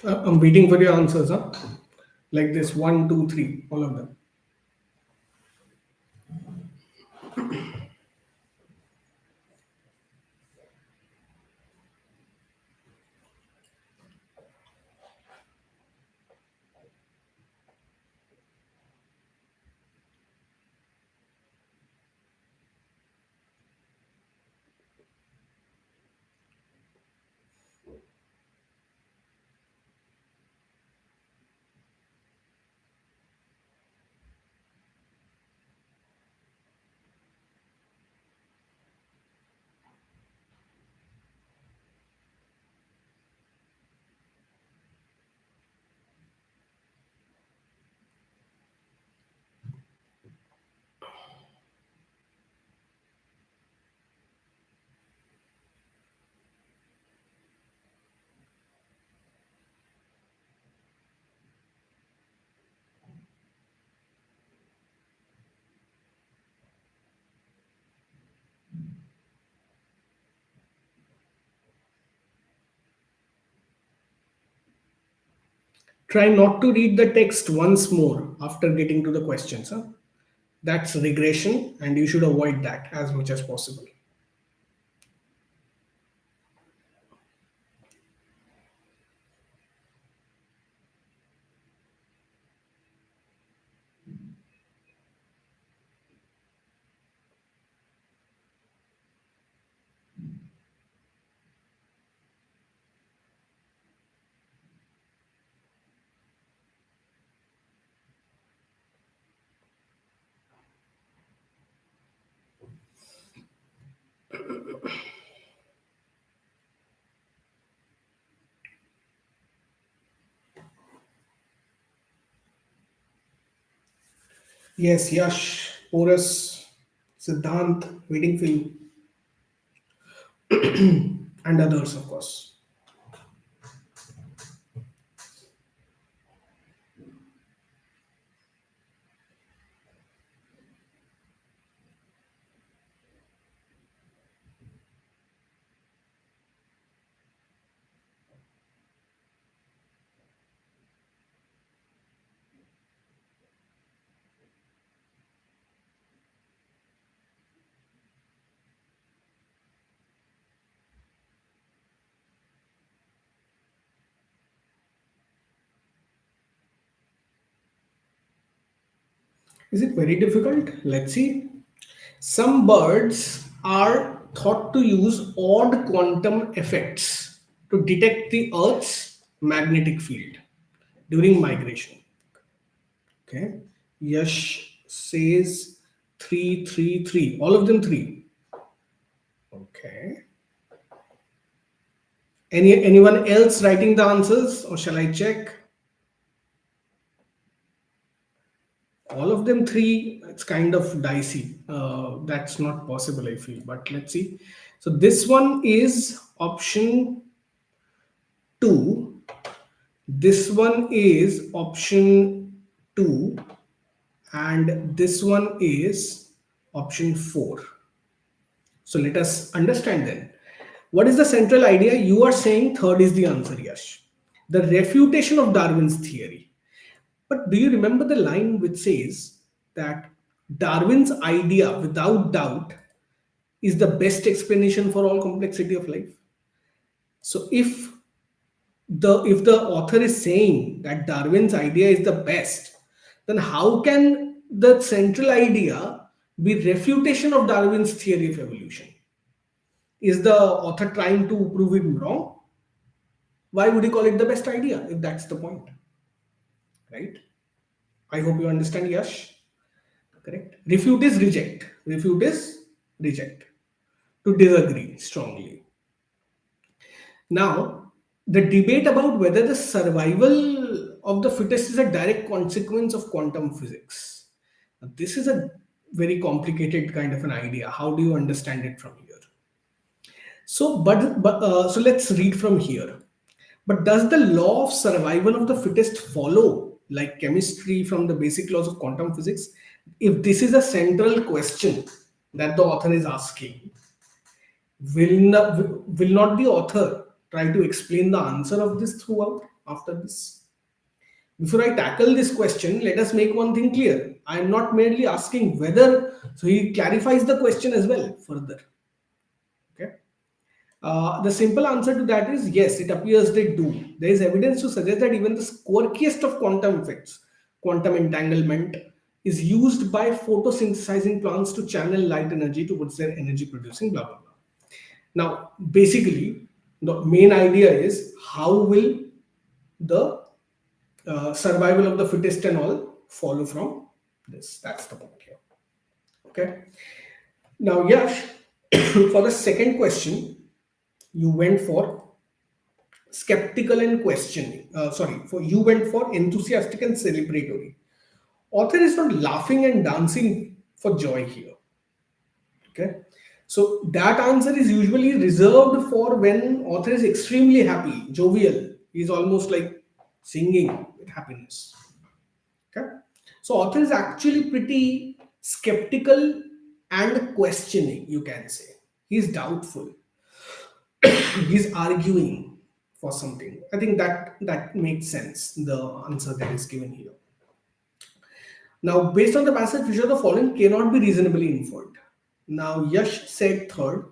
I'm waiting for your answers, huh? Like this, one, two, three, all of them. Try not to read the text once more after getting to the questions, huh? That's regression, and you should avoid that as much as possible. Yes, Yash, Porus, Siddhant, waiting for you, and others, of course. Is it very difficult? Let's see. Some birds are thought to use odd quantum effects to detect the Earth's magnetic field during migration. Okay. Yash says 333. All of them three. Okay. Anyone else writing the answers, or shall I check? All of them three. It's kind of dicey. That's not possible, I feel. But let's see. So this one is option two. This one is option two, and this one is option four. So let us understand then. What is the central idea? You are saying third is the answer, Yash. The refutation of Darwin's theory. But do you remember the line which says that Darwin's idea, without doubt, is the best explanation for all complexity of life? So if the author is saying that Darwin's idea is the best, then how can the central idea be refutation of Darwin's theory of evolution? Is the author trying to prove him wrong? Why would he call it the best idea if that's the point? Right? I hope you understand, Yash. Correct. Refute is reject. Refute is reject. To disagree strongly. Now, the debate about whether the survival of the fittest is a direct consequence of quantum physics. Now, this is a very complicated kind of an idea. How do you understand it from here? So let's read from here. But does the law of survival of the fittest follow, like chemistry, from the basic laws of quantum physics? If this is a central question that the author is asking, will not the author try to explain the answer of this throughout after this? Before I tackle this question, let us make one thing clear. I am not merely asking whether, so he clarifies the question as well further. Okay. The simple answer to that is yes, it appears they do. There is evidence to suggest that even the quirkiest of quantum effects, quantum entanglement, is used by photosynthesizing plants to channel light energy towards their energy producing blah blah blah. Now, basically, the main idea is how will the survival of the fittest and all follow from this? That's the point here. Okay. Now, Yash, for the second question, you went for skeptical and questioning. For you went for enthusiastic and celebratory. Author is not laughing and dancing for joy here. Okay. So that answer is usually reserved for when author is extremely happy, jovial. He's almost like singing with happiness. Okay. So author is actually pretty skeptical and questioning, you can say. He's doubtful. He's arguing for something. I think that makes sense, the answer that is given here. Now, based on the passage, we show the following cannot be reasonably inferred. Now, Yash said third,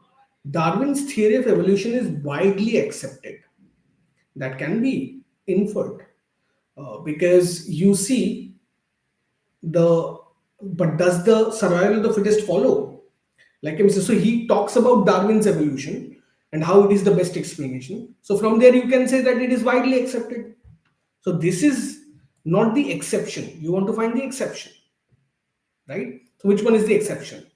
Darwin's theory of evolution is widely accepted. That can be inferred because you see the. But does the survival of the fittest follow? Like him, so he talks about Darwin's evolution and how it is the best explanation. So from there, you can say that it is widely accepted. So this is not the exception. You want to find the exception, right? So which one is the exception?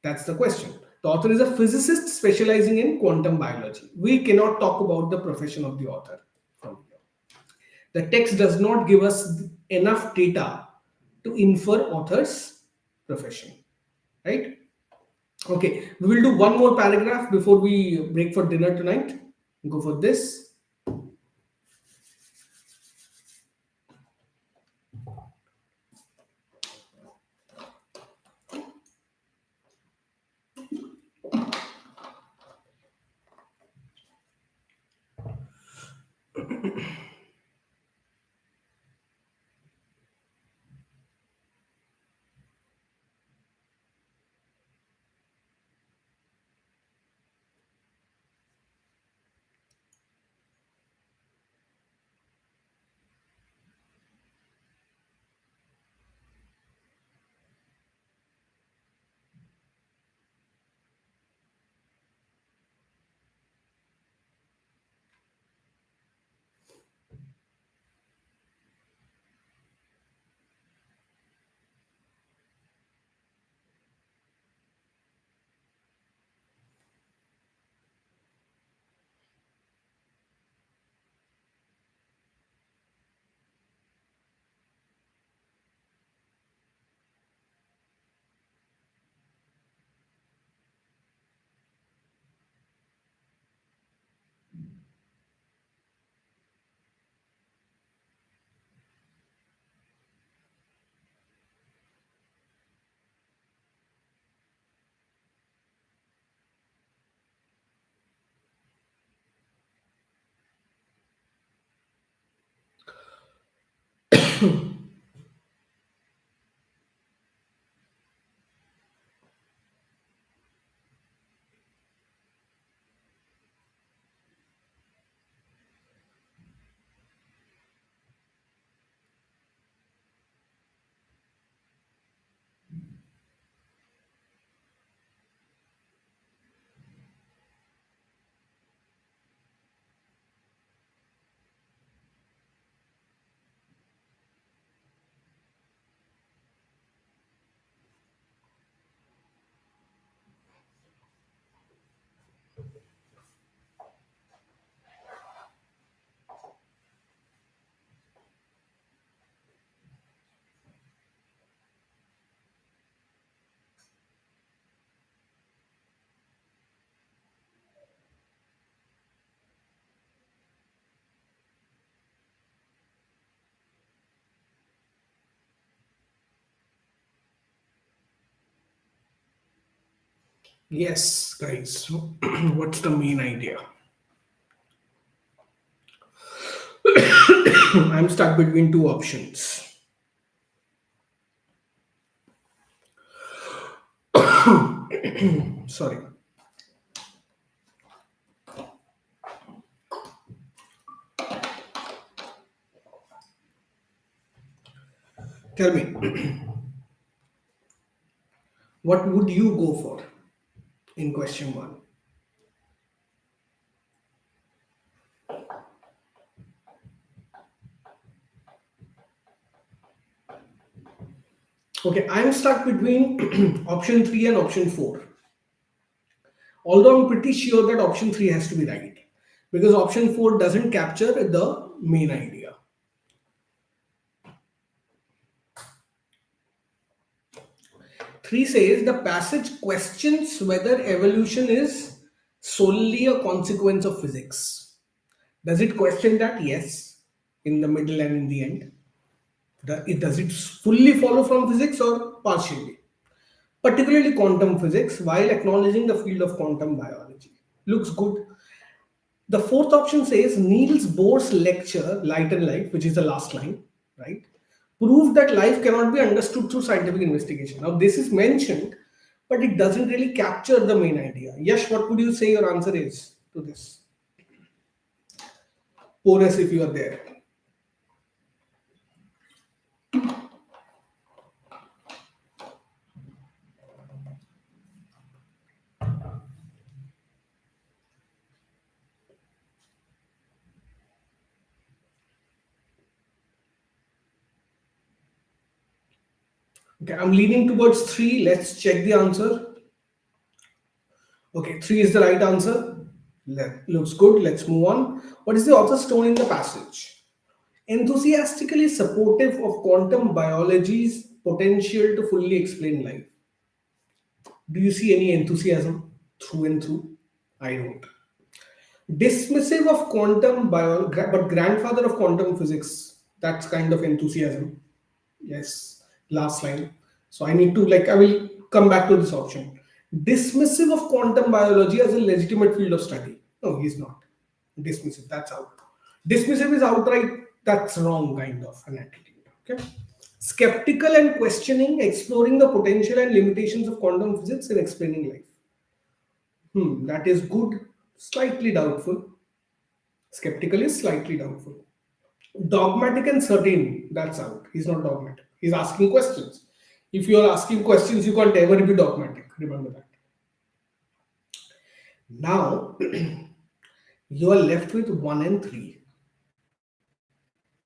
That's the question. The author is a physicist specializing in quantum biology. We cannot talk about the profession of the author from here. The text does not give us enough data to infer author's profession, right? Okay, we will do one more paragraph before we break for dinner tonight. Go for this. Yes, guys. So what's the main idea? I'm stuck between two options. Sorry. Tell me, what would you go for in question one? Okay, I'm stuck between option 3 and option 4. Although I'm pretty sure that option 3 has to be right because option 4 doesn't capture the main idea. 3 says the passage questions whether evolution is solely a consequence of physics. Does it question that? Yes, in the middle and in the end. Does it fully follow from physics or partially? Particularly quantum physics, while acknowledging the field of quantum biology. Looks good. The fourth option says Niels Bohr's lecture, Light and Life, which is the last line, right? Proved that life cannot be understood through scientific investigation. Now, this is mentioned, but it doesn't really capture the main idea. Yash, what would you say your answer is to this? Porous, if you are there. Okay, I'm leaning towards 3. Let's check the answer. Okay, 3 is the right answer. Looks good. Let's move on. What is the author's tone in the passage? Enthusiastically supportive of quantum biology's potential to fully explain life. Do you see any enthusiasm through and through? I don't. Dismissive of quantum biology, but grandfather of quantum physics. That's kind of enthusiasm. Yes, last line. So I need to, I will come back to this option. Dismissive of quantum biology as a legitimate field of study. No, he's not. Dismissive, that's out. Dismissive is outright, that's wrong kind of an attitude. Okay. Skeptical and questioning, exploring the potential and limitations of quantum physics in explaining life. That is good, slightly doubtful. Skeptical is slightly doubtful. Dogmatic and certain, that's out. He's not dogmatic. He's asking questions. If you are asking questions, you can't ever be dogmatic. Remember that. Now, you are left with 1 and 3.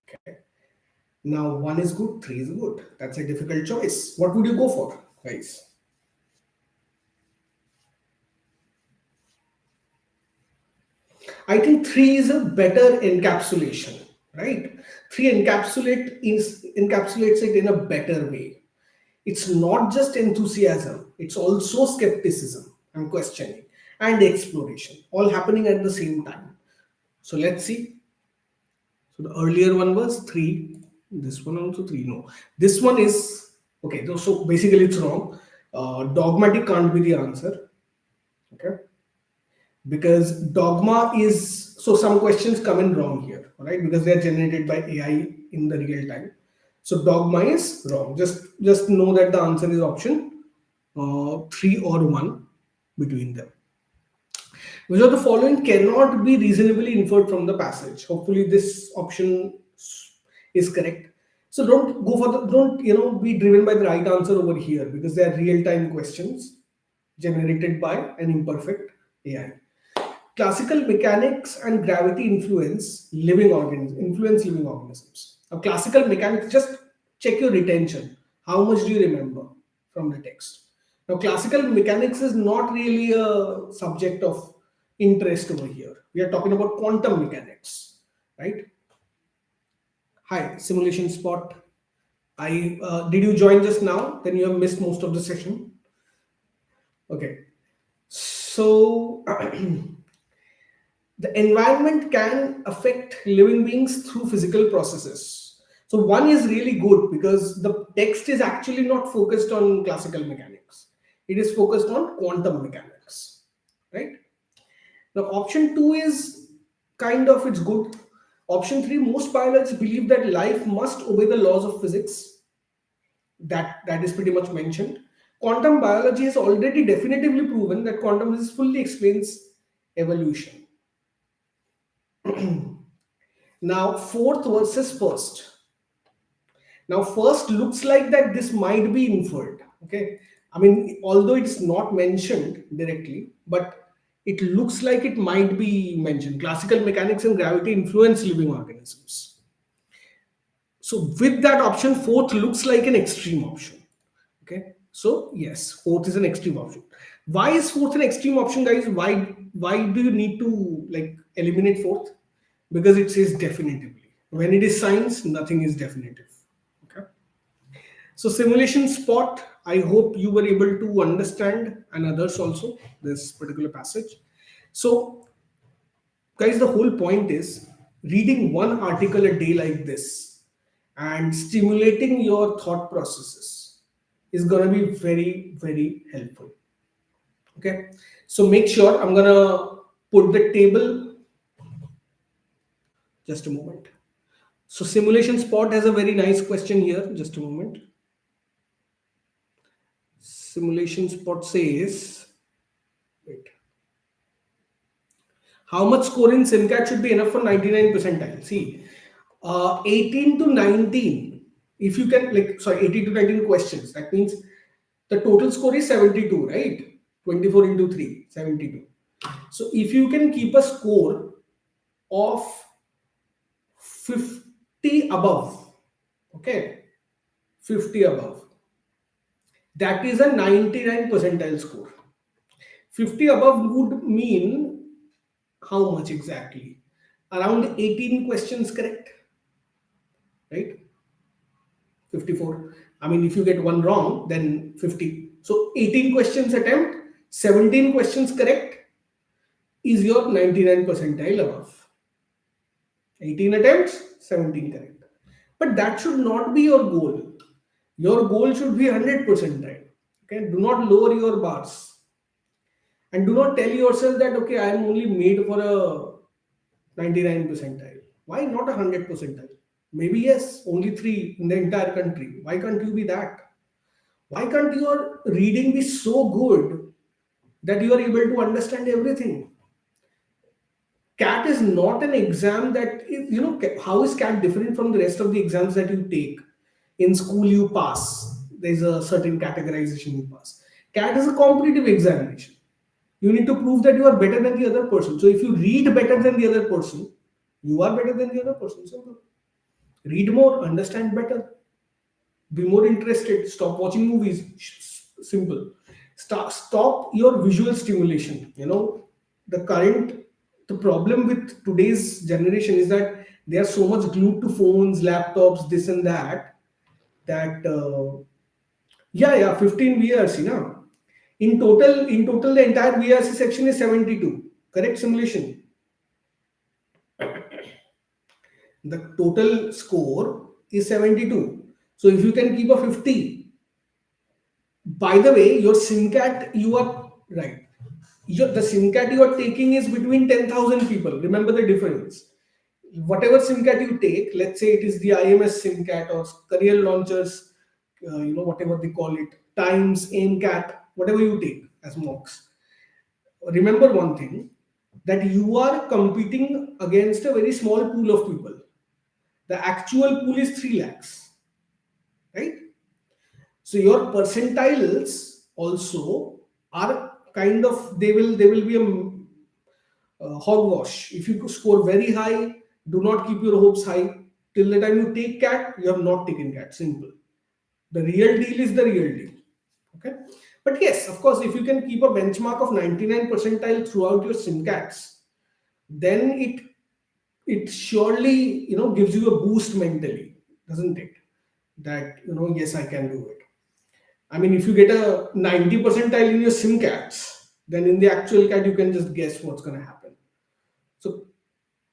Okay. Now, 1 is good, 3 is good. That's a difficult choice. What would you go for, guys? I think 3 is a better encapsulation, right? 3 encapsulates it in a better way. It's not just enthusiasm, it's also skepticism and questioning and exploration, all happening at the same time. So let's see. So the earlier one was 3. This one also 3. No, this one is okay. So basically, it's wrong. Dogmatic can't be the answer. Okay, because dogma is, so some questions come in wrong here, right? Because they are generated by AI in the real time. So dogma is wrong. Just know that the answer is option 3 or 1 between them. Which of the following cannot be reasonably inferred from the passage? Hopefully, this option is correct. So don't go for the don't be driven by the right answer over here, because they are real time questions generated by an imperfect AI. Classical mechanics and gravity influence living organisms. Now, classical mechanics, just check your retention. How much do you remember from the text? Now, classical mechanics is not really a subject of interest over here. We are talking about quantum mechanics, right? Hi, simulation spot. I did you join just now? Then you have missed most of the session. Okay, so the environment can affect living beings through physical processes. So one is really good because the text is actually not focused on classical mechanics. It is focused on quantum mechanics, right? Now option 2 is kind of, it's good. Option 3, most biologists believe that life must obey the laws of physics. That is pretty much mentioned. Quantum biology has already definitively proven that quantum physics fully explains evolution. Now, fourth versus first. Now, first looks like that this might be inferred. Okay, I mean, although it's not mentioned directly, but it looks like it might be mentioned. Classical mechanics and gravity influence living organisms. So, with that option, fourth looks like an extreme option. Okay, so yes, fourth is an extreme option. Why is fourth an extreme option, guys? Why do you need to like eliminate fourth? Because it says definitively. When it is science, nothing is definitive. Okay. So simulation spot, I hope you were able to understand, and others also, this particular passage. So guys, the whole point is reading one article a day like this and stimulating your thought processes is going to be very, very helpful. Okay. So make sure, I'm going to put the table. Just a moment. So simulation spot has a very nice question here. Just a moment. Simulation spot says, wait, how much score in SimCAT should be enough for 99 percentile? See, 18 to 19, if you can, 18 to 19 questions, that means the total score is 72, right? 24 into 3, 72. So if you can keep a score of 50 above, okay, 50 above, that is a 99 percentile score. 50 above would mean how much exactly? Around 18 questions correct, right? 54. I mean, if you get one wrong, then 50. So 18 questions attempt, 17 questions correct is your 99 percentile above. 18 attempts, 17 correct. But that should not be your goal. Your goal should be 100 percentile. Okay, do not lower your bars. And do not tell yourself that, okay, I am only made for a 99 percentile. Why not a 100 percentile? Maybe yes, only 3 in the entire country. Why can't you be that? Why can't your reading be so good that you are able to understand everything? CAT is not an exam that is, how is CAT different from the rest of the exams that you take? In school, you pass. There's a certain categorization you pass. CAT is a competitive examination. You need to prove that you are better than the other person. So if you read better than the other person, you are better than the other person. Simple. Read more, understand better, be more interested, stop watching movies. Simple. Stop your visual stimulation. The problem with today's generation is that they are so much glued to phones, laptops, this and that, that 15 VRC, in total the entire VRC section is 72. Correct simulation. The total score is 72. So if you can keep a 50, by the way, your SimCAT, you are right. The SimCAT you are taking is between 10,000 people. Remember the difference. whatever SIMCAT you take, let's say it is the IMS SIMCAT or career launchers, whatever they call it, Times, AIMCAT, whatever you take as mocks. Remember one thing, that you are competing against a very small pool of people. The actual pool is 3 lakhs, right? So your percentiles also are kind of, they will be a hogwash. If you score very high, do not keep your hopes high. Till the time you take CAT, you have not taken CAT. Simple. The real deal is the real deal. Okay. But yes, of course, if you can keep a benchmark of 99 percentile throughout your SIMCATs, then it surely gives you a boost mentally, doesn't it? That yes, I can do it. I mean, if you get a 90 percentile in your SIMCATs, then in the actual CAT you can just guess what's going to happen. So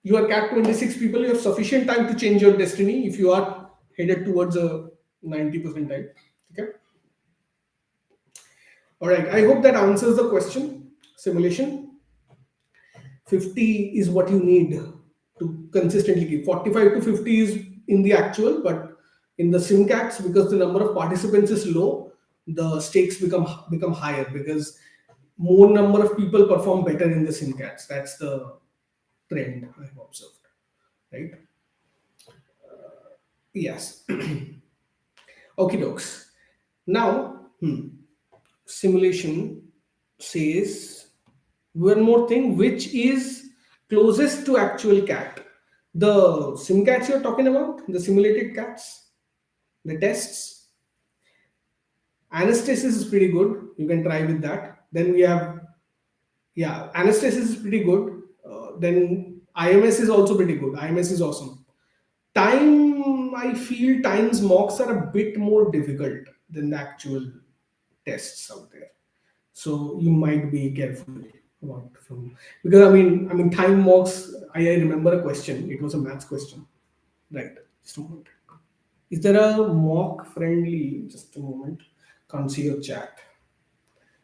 you are CAT 26 people, you have sufficient time to change your destiny if you are headed towards a 90 percentile. Okay. All right. I hope that answers the question. Simulation 50 is what you need to consistently keep. 45 to 50 is in the actual, but in the SIMCATs, because the number of participants is low, the stakes become higher because more number of people perform better in the SIMCATs. That's the trend I've observed, right? Yes. Okay, dokes. Now, simulation says one more thing, which is closest to actual CAT. The SIMCATs you're talking about, the simulated CATs, the tests. Anastasis is pretty good. You can try with that. Then we have, Anastasis is pretty good. Then IMS is also pretty good. IMS is awesome. I feel Times mocks are a bit more difficult than the actual tests out there. So you might be careful about from, because I mean time mocks. I remember a question. It was a maths question, right? Just a moment. Is there a mock friendly? Just a moment. Can't see your chat.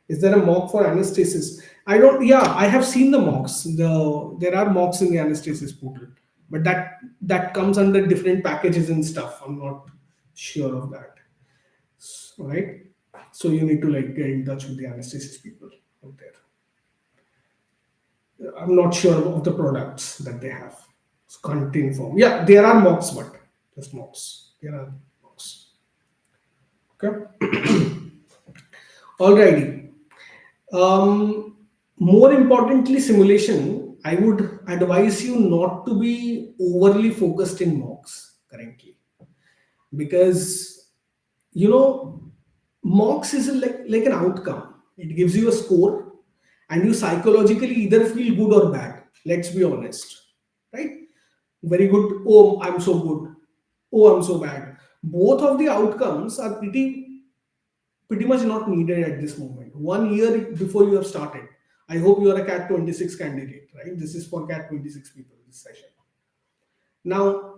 Is there a mock for Anastasis? I don't. Yeah, I have seen the mocks. There are mocks in the Anastasis portal, but that comes under different packages and stuff. I'm not sure of that. Right. So you need to like get in touch with the Anastasis people out there. I'm not sure of the products that they have. So can't inform. Yeah, there are mocks, but just mocks. There are mocks. Okay. Alrighty. More importantly, simulation, I would advise you not to be overly focused in mocks currently, because mocks is like an outcome. It gives you a score, and you psychologically either feel good or bad. Let's be honest, right? Very good. Oh, I'm so good. Oh, I'm so bad. Both of the outcomes are pretty much not needed at this moment. 1 year before you have started. I hope you are a CAT 26 candidate, right? This is for CAT 26 people, this session. Now,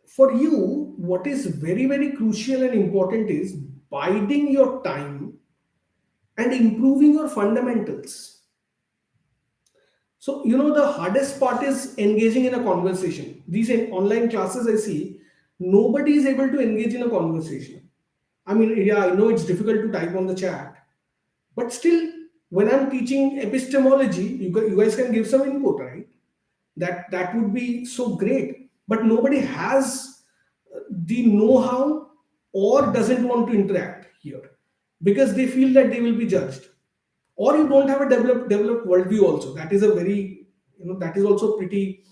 for you, what is very, very crucial and important is biding your time and improving your fundamentals. So, the hardest part is engaging in a conversation. These online classes I see, nobody is able to engage in a conversation. I mean, yeah, I know it's difficult to type on the chat, but still, when I'm teaching epistemology, you guys can give some input, right? That would be so great. But nobody has the know-how or doesn't want to interact here because they feel that they will be judged. Or you don't have a developed worldview also. That is a very, that is also pretty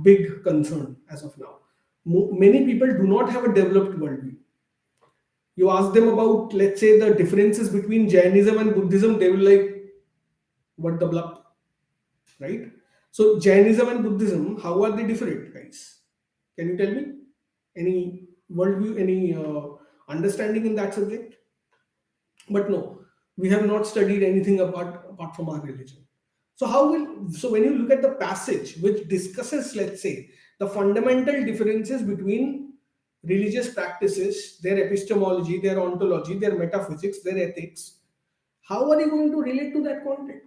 big concern as of now. Many people do not have a developed worldview. You ask them about, let's say, the differences between Jainism and Buddhism, they will like, what the blup, right? So Jainism and Buddhism, how are they different, guys? Can you tell me? Any worldview, any understanding in that subject? But no, we have not studied anything apart from our religion. So when you look at the passage which discusses, let's say, the fundamental differences between religious practices, their epistemology, their ontology, their metaphysics, their ethics, how are you going to relate to that content?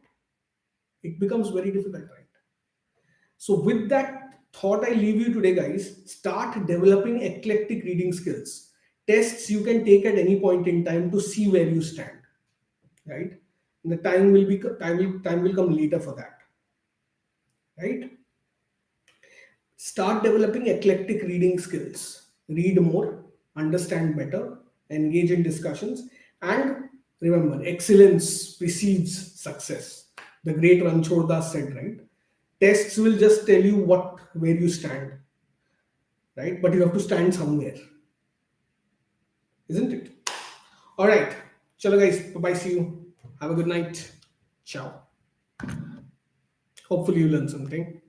It becomes very difficult, right? So with that thought I leave you today, guys. Start developing eclectic reading skills. Tests you can take at any point in time to see where you stand. Right? And the time will come later for that. Right? Start developing eclectic reading skills. Read more, understand better, engage in discussions, and remember, excellence precedes success. The great Ranchod Das said, right? Tests will just tell you where you stand, right? But you have to stand somewhere, isn't it? All right. Chalo guys, bye-bye. See you. Have a good night. Ciao. Hopefully you learned something.